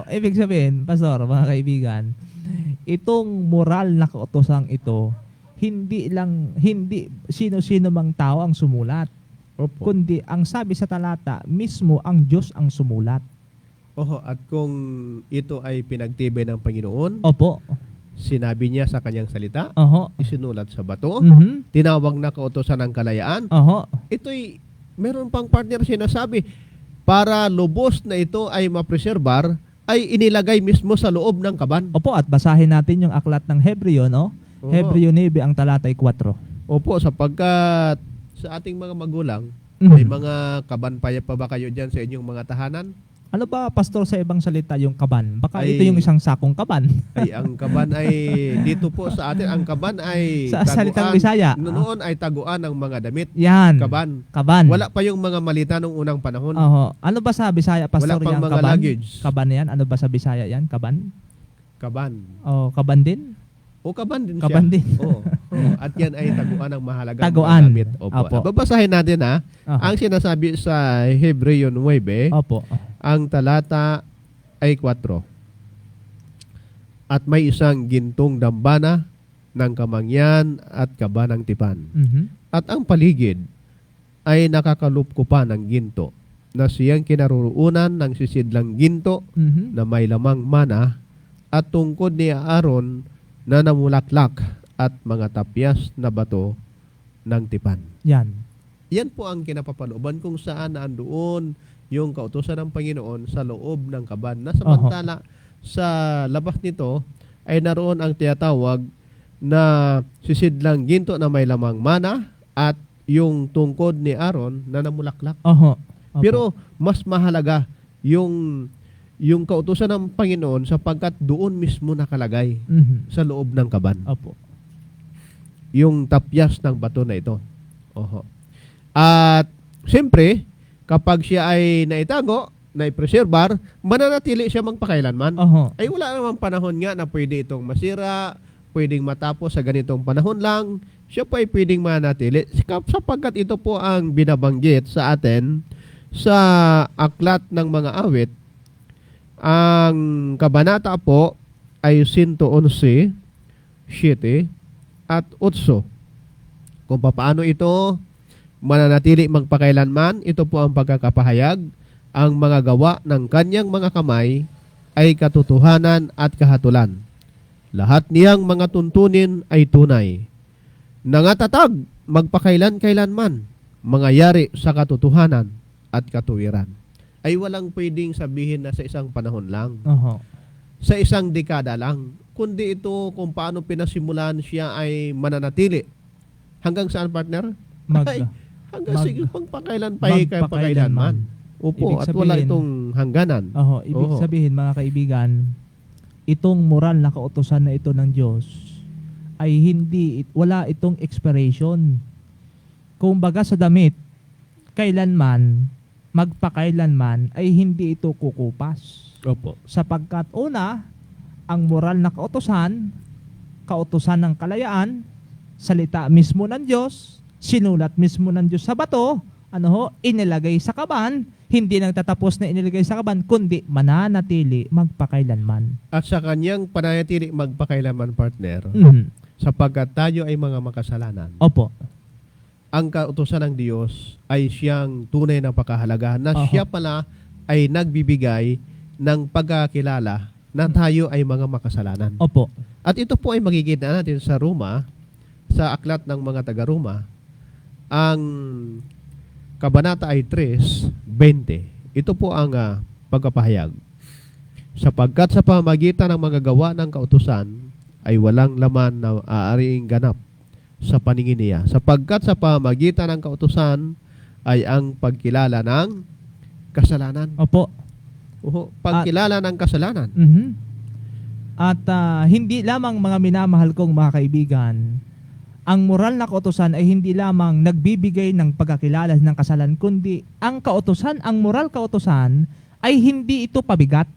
S3: Ibig sabihin, Pastor, mga kaibigan, itong moral na kautosang ito, hindi sino-sino mang tao ang sumulat,
S2: Opo.
S3: kundi ang sabi sa talata, mismo ang Diyos ang sumulat.
S2: Oho, at kung ito ay pinagtibay ng Panginoon,
S3: Opo.
S2: sinabi niya sa kanyang salita,
S3: Oho.
S2: isinulat sa bato,
S3: Mhm.
S2: tinawag na kautosan ng kalayaan,
S3: Oho.
S2: ito'y meron pang partner sinasabi, para lubos na ito ay mapreserbar, ay inilagay mismo sa loob ng kaban.
S3: Opo, at basahin natin yung aklat ng Hebreo, no?
S2: Oo.
S3: Hebreo 9, ang talata ay 4.
S2: Opo, sapagkat sa ating mga magulang,
S3: Mhm.
S2: may mga kaban pa ba kayo dyan sa inyong mga tahanan?
S3: Ano ba, Pastor, sa ibang salita yung kaban? Baka
S2: Ay-
S3: ito yung isang sakong kaban.
S2: Ay, ang kaban ay, dito po sa atin, ang kaban ay
S3: Sa salitang Bisaya.
S2: Noon ay taguan ng mga damit.
S3: Yan.
S2: Kaban.
S3: Kaban.
S2: Wala pa yung mga malita nung unang panahon.
S3: Oho. Ano ba sa Bisaya, Pastor,
S2: Wala pang
S3: yung
S2: mga
S3: kaban?
S2: luggage.
S3: Kaban yan? Ano ba sa Bisaya yan? Kaban?
S2: Kaban.
S3: O, kaban din?
S2: O kaban din
S3: Kaban
S2: siya.
S3: din.
S2: Oo. At yan ay taguan ng mahalagang
S3: Taguan.
S2: mga damit. Opo.
S3: Opo.
S2: Babasahin natin
S3: Oho.
S2: ang sinasabi sa Hebreo 9,
S3: Opo.
S2: ang talata ay 4. At may isang gintong dambana ng kamangyan at kaba ng tipan.
S3: Mhm.
S2: At ang paligid ay nakakalupkupan ng ginto na siyang kinaruruunan ng sisidlang ginto
S3: Mhm.
S2: na may lamang mana at tungkod ni Aaron na namulaklak at mga tapyas na bato ng tipan.
S3: Yan.
S2: Yan po ang kinapapalooban kung saan naandoon yung kautusan ng Panginoon sa loob ng kaban. Na samantala sa labas nito ay naroon ang tinatawag na sisidlang ginto na may lamang mana at yung tungkod ni Aaron na namulaklak.
S3: Oho. Opo.
S2: Pero mas mahalaga yung kautusan ng Panginoon sapagkat doon mismo nakalagay
S3: Mhm.
S2: sa loob ng kaban.
S3: Opo.
S2: Yung tapyas ng bato na ito. Oho. At siyempre, kapag siya ay naitago, naipreserbar, mananatili siya magpakailanman.
S3: Oho.
S2: Ay wala namang panahon nga na pwede itong masira, pwedeng matapos sa ganitong panahon lang. Siya pa ay pwedeng manatili sapagkat ito po ang binabanggit sa atin sa aklat ng mga awit. Ang kabanata po ay 111, 7 at 8. Kung paano ito mananatili magpakailanman, ito po ang pagkakapahayag. Ang mga gawa ng kanyang mga kamay ay katotohanan at kahatulan. Lahat niyang mga tuntunin ay tunay. Nangatatag magpakailan-kailanman, mga yari sa katotohanan at katuwiran. Ay walang pwedeng sabihin na sa isang panahon lang,
S3: Oho.
S2: sa isang dekada lang, kundi ito kung paano pinasimulan siya ay mananatili. Hanggang saan, partner? Ay, hanggang sige pagpakailan pa
S3: magpakailanman.
S2: Opo,
S3: Ibig
S2: at wala
S3: sabihin-
S2: itong hangganan.
S3: Oho. Ibig
S2: Oho.
S3: sabihin, mga kaibigan, itong moral na kautosan na ito ng Diyos ay wala itong expiration. Kung baga sa damit, kailanman, magpakailanman ay hindi ito kukupas.
S2: Opo.
S3: Sapagkat una, ang moral na kautosan ng kalayaan, salita mismo ng Diyos, sinulat mismo ng Diyos sa bato, inilagay sa kaban, hindi nang tatapos na inilagay sa kaban, kundi mananatili magpakailanman.
S2: At sa kanyang pananatili magpakailanman, partner,
S3: Mhm.
S2: sapagkat tayo ay mga makasalanan.
S3: Opo.
S2: Ang kautusan ng Diyos ay siyang tunay na pagkahalagahan na
S3: Oho.
S2: siya pala ay nagbibigay ng pagkakilala na tayo ay mga makasalanan.
S3: Opo.
S2: At ito po ay makikita natin sa Roma, sa aklat ng mga taga-Roma, ang kabanata ay 3:20. Ito po ang pagkapahayag. Sapagkat sa pamagitan ng mga gawa ng kautusan ay walang laman na aariing ganap sa paningin niya. Sapagkat sa pamagitan ng kautusan ay ang pagkilala ng kasalanan.
S3: Opo.
S2: Pagkilala ng kasalanan.
S3: Mhm. At hindi lamang, mga minamahal kong mga kaibigan, ang moral na kautusan ay hindi lamang nagbibigay ng pagkakilala ng kasalan, kundi ang kautusan, ang moral kautusan ay hindi ito pabigat.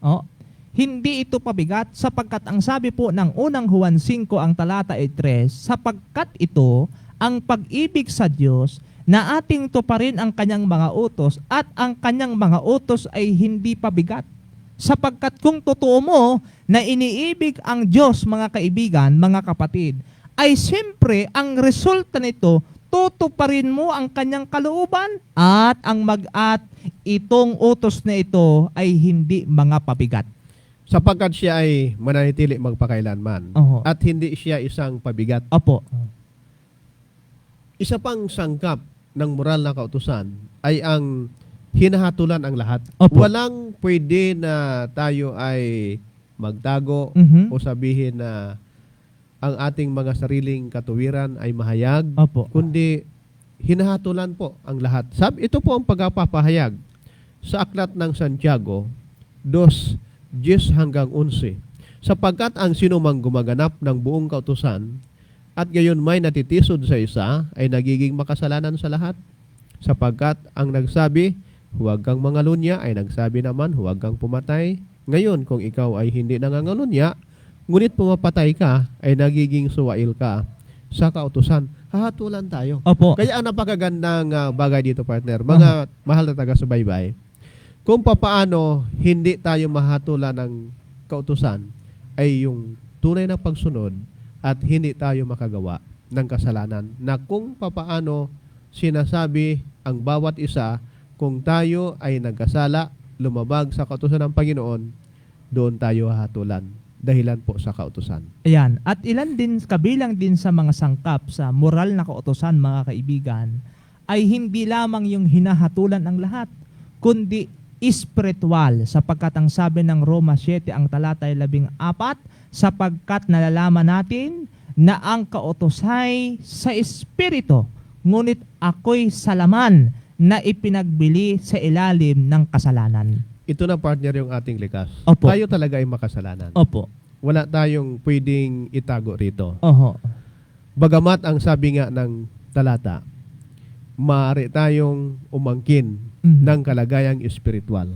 S3: Oh, hindi ito pabigat sapagkat ang sabi po ng unang Juan 5 ang talata 3, sapagkat ito ang pag-ibig sa Diyos na ating tuparin ang kanyang mga utos at ang kanyang mga utos ay hindi pabigat. Sapagkat kung totoo mo na iniibig ang Diyos, mga kaibigan, mga kapatid, ay siyempre ang resulta nito, tutuparin mo ang kanyang kalooban at itong utos na ito ay hindi mga pabigat.
S2: Sapagkat siya ay mananatili magpakailanman
S3: Oho.
S2: at hindi siya isang pabigat.
S3: Opo.
S2: Isa pang sangkap ng moral na kautusan ay ang hinahatulan ang lahat.
S3: Opo.
S2: Walang pwede na tayo ay magtago
S3: Mhm.
S2: o sabihin na ang ating mga sariling katuwiran ay mahayag,
S3: Opo.
S2: kundi hinahatulan po ang lahat. Ito po ang pagpapahayag sa aklat ng Santiago 2:10 hanggang 11. Sapagkat ang sinumang gumaganap ng buong kautusan at gayon may natitisod sa isa ay nagiging makasalanan sa lahat. Sapagkat ang nagsabi, huwag kang mangalunya, ay nagsabi naman, huwag kang pumatay. Ngayon, kung ikaw ay hindi nangangalunya, ngunit pumapatay ka, ay nagiging suwail ka sa kautusan. Hahatulan tayo.
S3: Opo.
S2: Kaya ang napakagandang bagay dito, partner, mga mahal na taga-subaybay, kung papaano hindi tayo mahatulan ng kautusan, ay yung tunay na pagsunod at hindi tayo makagawa ng kasalanan. Na kung papaano sinasabi ang bawat isa, kung tayo ay nagkasala, lumabag sa kautusan ng Panginoon, doon tayo hahatulan. Dahilan po sa kautusan.
S3: Ayan. At kabilang din sa mga sangkap sa moral na kautusan, mga kaibigan, ay hindi lamang yung hinahatulan ang lahat, kundi espiritual, sapagkat ang sabi ng Roma 7 ang talata 14, sapagkat nalalaman natin na ang kautusay sa espiritu, ngunit ako'y sa laman na ipinagbili sa ilalim ng kasalanan.
S2: Ito na, partner, yung ating likas.
S3: Opo.
S2: Tayo talaga ay makasalanan.
S3: Opo.
S2: Wala tayong pwedeng itago rito.
S3: Oho.
S2: Bagamat ang sabi nga ng talata, maaari tayong umangkin
S3: Mhm.
S2: ng kalagayang espiritual.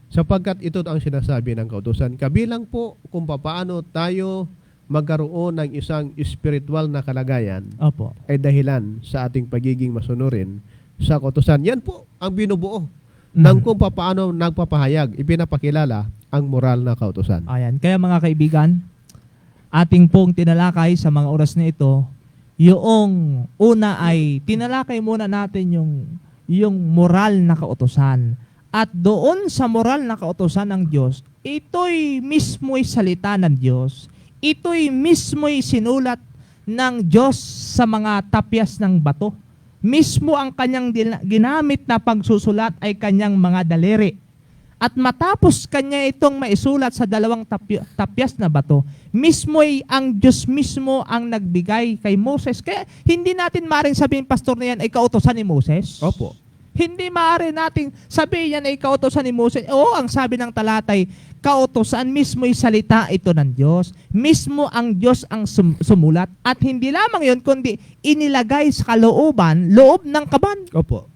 S2: Sapagkat ito ang sinasabi ng kautusan. Kabilang po kung paano tayo magkaroon ng isang espiritual na kalagayan
S3: Opo.
S2: ay dahilan sa ating pagiging masunurin sa kautusan. Yan po ang binubuo ng kung paano nagpapahayag, ipinapakilala ang moral na kautusan.
S3: Ayan. Kaya mga kaibigan, ating pong tinalakay sa mga oras na ito, yung una ay tinalakay muna natin yung moral na kautusan. At doon sa moral na kautusan ng Diyos, ito'y mismo'y salita ng Diyos. Ito'y mismo'y sinulat ng Diyos sa mga tapyas ng bato. Mismo ang kanyang ginamit na pagsusulat ay kanyang mga daliri. At matapos kanya itong maisulat sa dalawang tapyas na bato, mismo'y ang Diyos mismo ang nagbigay kay Moses. Kaya hindi natin maaaring sabihin, pastor, na yan ay kautosan ni Moses.
S2: Opo.
S3: Hindi maaari nating sabihin yan ay kautosan ni Moses. Oo, ang sabi ng talatay, kautosan mismo'y salita ito ng Diyos. Mismo ang Diyos ang sumulat. At hindi lamang yun, kundi inilagay sa kalooban, loob ng kaban.
S2: Opo.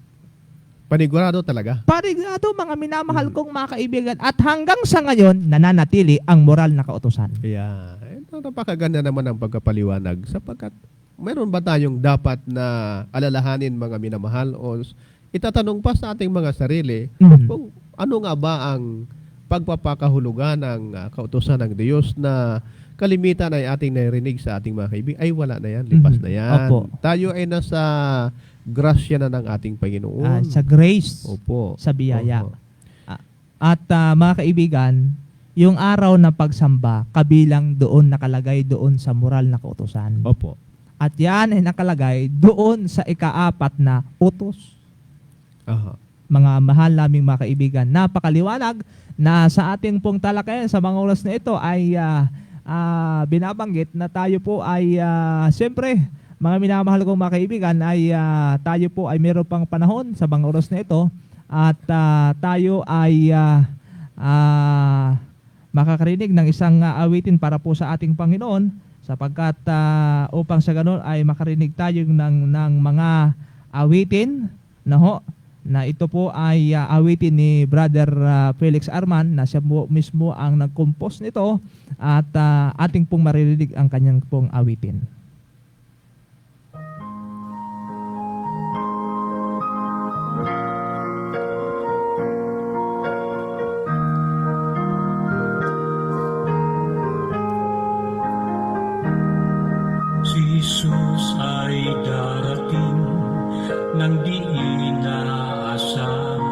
S2: Panigurado talaga.
S3: Parigado, mga minamahal kong mga kaibigan. At hanggang sa ngayon, nananatili ang moral na kautosan.
S2: Kaya, ito napakaganda naman ang pagkapaliwanag sapagkat mayroon ba tayong dapat na alalahanin, mga minamahal, o itatanong pa sa ating mga sarili kung ano nga ba ang pagpapakahulugan ng kautusan ng Diyos na kalimitan ay ating narinig sa ating mga kaibigan. Ay, wala na yan. Lipas na yan.
S3: Opo.
S2: Tayo ay nasa grasya na ng ating Panginoon.
S3: Sa grace,
S2: Opo.
S3: sa biyaya.
S2: Opo.
S3: At mga kaibigan, yung araw na pagsamba, kabilang doon, nakalagay doon sa moral na kautusan.
S2: Opo.
S3: At yan ay nakalagay doon sa ika-4 na utos.
S2: Aha.
S3: Mga mahal naming mga kaibigan, napakaliwanag na sa ating pong talakayan sa mga oras na ito ay binabanggit na tayo po ay siyempre, mga minamahal kong mga kaibigan, ay tayo po ay meron pang panahon sa mga oras na ito at tayo ay makakarinig ng isang awitin para po sa ating Panginoon sapagkat upang sa ganun ay makarinig tayo ng mga awitin na ho, na ito po ay awitin ni Brother Felix Arman na siya po mismo ang nag-compose nito at ating pong maririnig ang kanyang pong awitin.
S4: Si Jesus ay darating nang di inaasahan.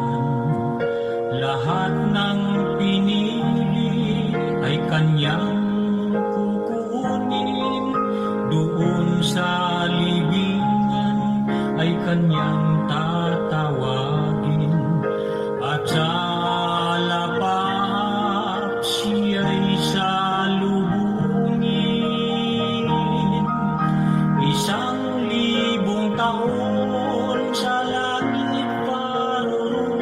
S4: Lahat ng pinili ay kanyang kukunin. Doon sa libingan ay kanyang tatawagin. At sa lapak siya'y salubungin. 1,000 taon sa langit paroon,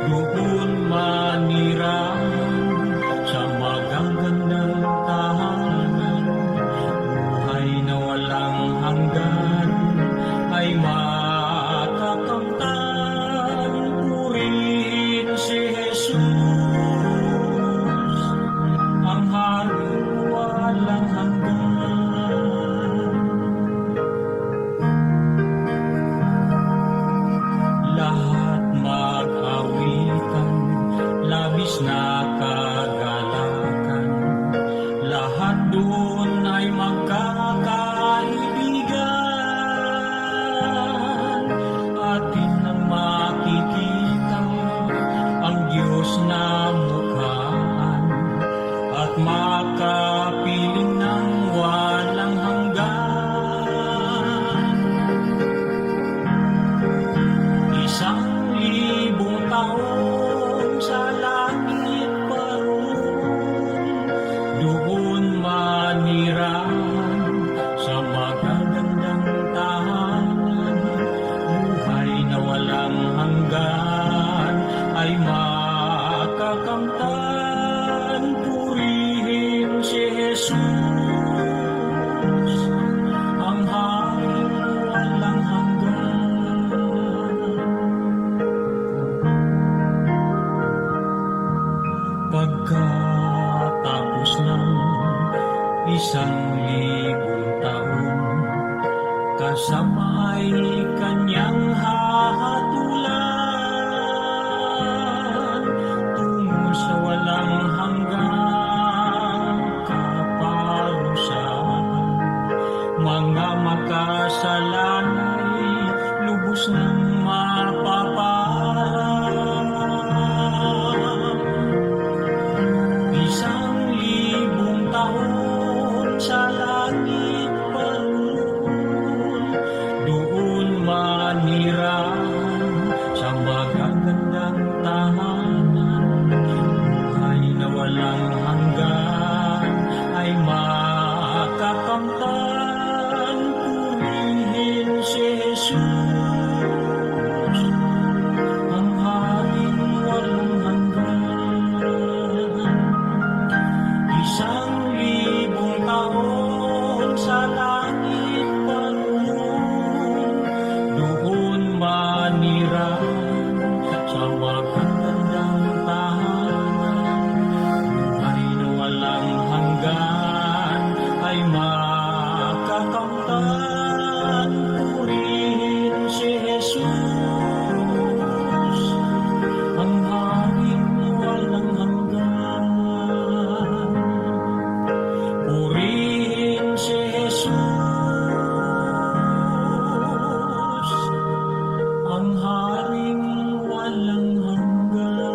S4: doon manirahan sa magagandang tahanan. Buhay na walang hanggan ay makakamtan. Purihin si Jesus, ang haring walang hanggan. Lahat mag-awitan, labis na kagalakan. Lahat doon ay magkakaibigan. Atin nang makikita ang Diyos na mukhaan at makapiling ng walang hanggan. 1,000 taon sa langit paroon, doon manirahan sa magagandang tahanan. Buhay na walang hanggan ay makakamtan. Purihin si Jesus, ang haring walang hanggan. Pagkatapos ng 1,000 taon, kasama ay kanyang hahatulan tungo sa walang hanggang kaparusahan. Mga makasalanay lubos ng mapaparang. 1,000 taon sa langit paroon, doon manirahan sa magagandang tahanan. Buhay na walang hanggan ay makakamtan. Purihin si Jesus, ang haring walang hanggan. 1,000 taon sa langit paroon, doon manirahan sa magagandang tahanan. Buhay na walang hanggan ay makakamtan. Purihin si Jesus, ang haring walang hanggan. Purihin si Jesus, ang haring walang hanggan.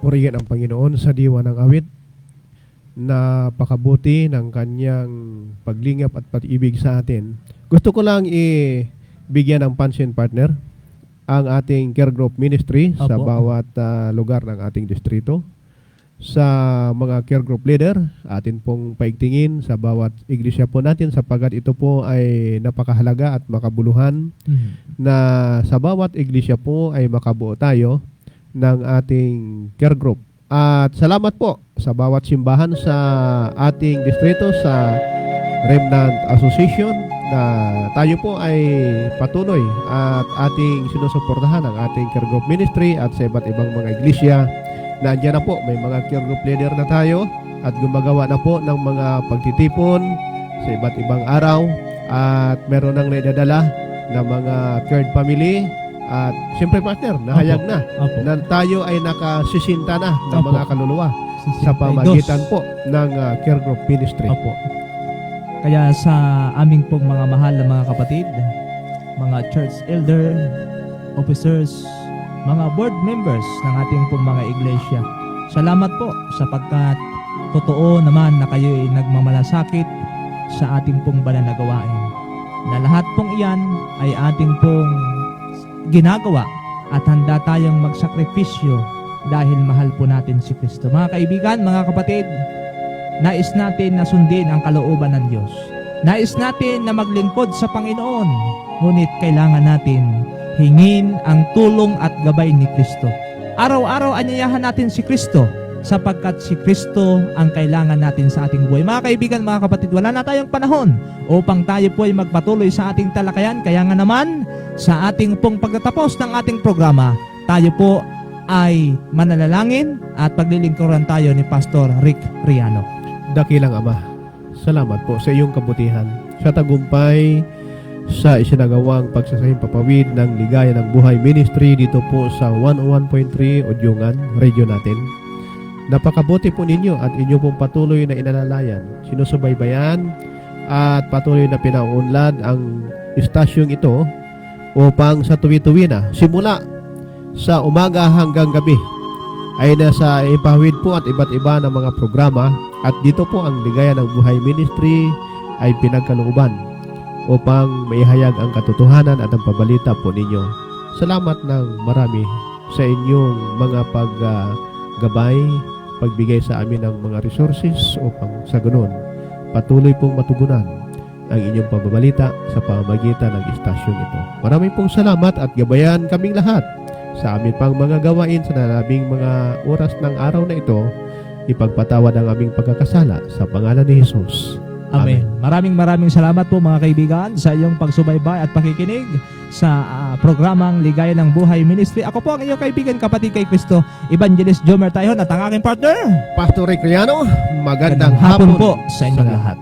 S2: Purihin ang Panginoon sa diwa ng awit. Napakabuti ng kanyang paglingap at pag-ibig sa atin. Gusto ko lang ibigyan ng pansin, partner, ang ating care group ministry sa
S3: Opo.
S2: bawat lugar ng ating distrito. Sa mga care group leader, atin pong paigtingin sa bawat iglesia po natin sapagkat ito po ay napakahalaga at makabuluhan na sa bawat iglesia po ay makabuo tayo ng ating care group. At salamat po sa bawat simbahan sa ating distrito, sa Remnant Association, na tayo po ay patuloy at ating sinusuportahan ang ating care group ministry at sa iba't ibang mga iglesia. Nandiyan na po, may mga care group leader na tayo at gumagawa na po ng mga pagtitipon sa iba't ibang araw at meron nang naidadala na mga third family at siyempre partner, nahayag na
S3: Opo.
S2: na tayo ay nakasisinta na ng
S3: Opo.
S2: mga kaluluwa sa pamagitan po ng care group ministry.
S3: Opo. Kaya sa aming pong mga mahal na mga kapatid, mga church elder, officers, mga board members ng ating pong mga iglesia, salamat po sapagkat totoo naman na kayo ay nagmamalasakit sa ating pong banal na gawain. Na lahat pong iyan ay ating pong ginagawa at handa tayong magsakripisyo dahil mahal po natin si Kristo. Mga kaibigan, mga kapatid, nais natin na sundin ang kalooban ng Diyos. Nais natin na maglingkod sa Panginoon. Ngunit kailangan natin hingin ang tulong at gabay ni Kristo. Araw-araw anyayahan natin si Kristo sapagkat si Kristo ang kailangan natin sa ating buhay. Mga kaibigan, mga kapatid, wala na tayong panahon upang tayo po ay magpatuloy sa ating talakayan. Kaya nga naman, sa ating pong pagtatapos ng ating programa, tayo po ay mananalangin at paglilingkuran tayo ni Pastor Rick Riano.
S2: Dakilang Ama, salamat po sa iyong kabutihan, sa tagumpay, sa isinagawang pagsasahing papawid ng Ligaya ng Buhay Ministry dito po sa 101.3 Udyungan, radio natin. Napakabuti po ninyo at inyo pong patuloy na inalalayan, sinusubaybayan at patuloy na pinauunlad ang istasyong ito upang sa tuwi-tuwi na, simula sa umaga hanggang gabi, ay nasa ipahawid po at iba't iba ng mga programa at dito po ang Ligaya ng Buhay Ministry ay pinagkalooban upang maihayag ang katotohanan at ang pabalita po ninyo. Salamat ng marami sa inyong mga paggabay, pagbigay sa amin ng mga resources upang sa ganun patuloy pong matugunan ang inyong pababalita sa pamamagitan ng istasyong ito. Maraming pong salamat at gabayan kaming lahat sa amin pang mga gawain sa narabing mga oras ng araw na ito. Ipagpatawad ang aming pagkakasala sa pangalan ni Jesus.
S3: Amen. Maraming salamat po mga kaibigan sa iyong pagsubaybay at pakikinig sa programang Ligaya ng Buhay Ministry. Ako po ang iyong kaibigan, kapatid kay Kristo, Evangelist Jomer Tayhon at ang aking partner.
S2: Pastor Rick Riano, magandang
S3: Hapon
S2: hapon
S3: po sa inyong lahat.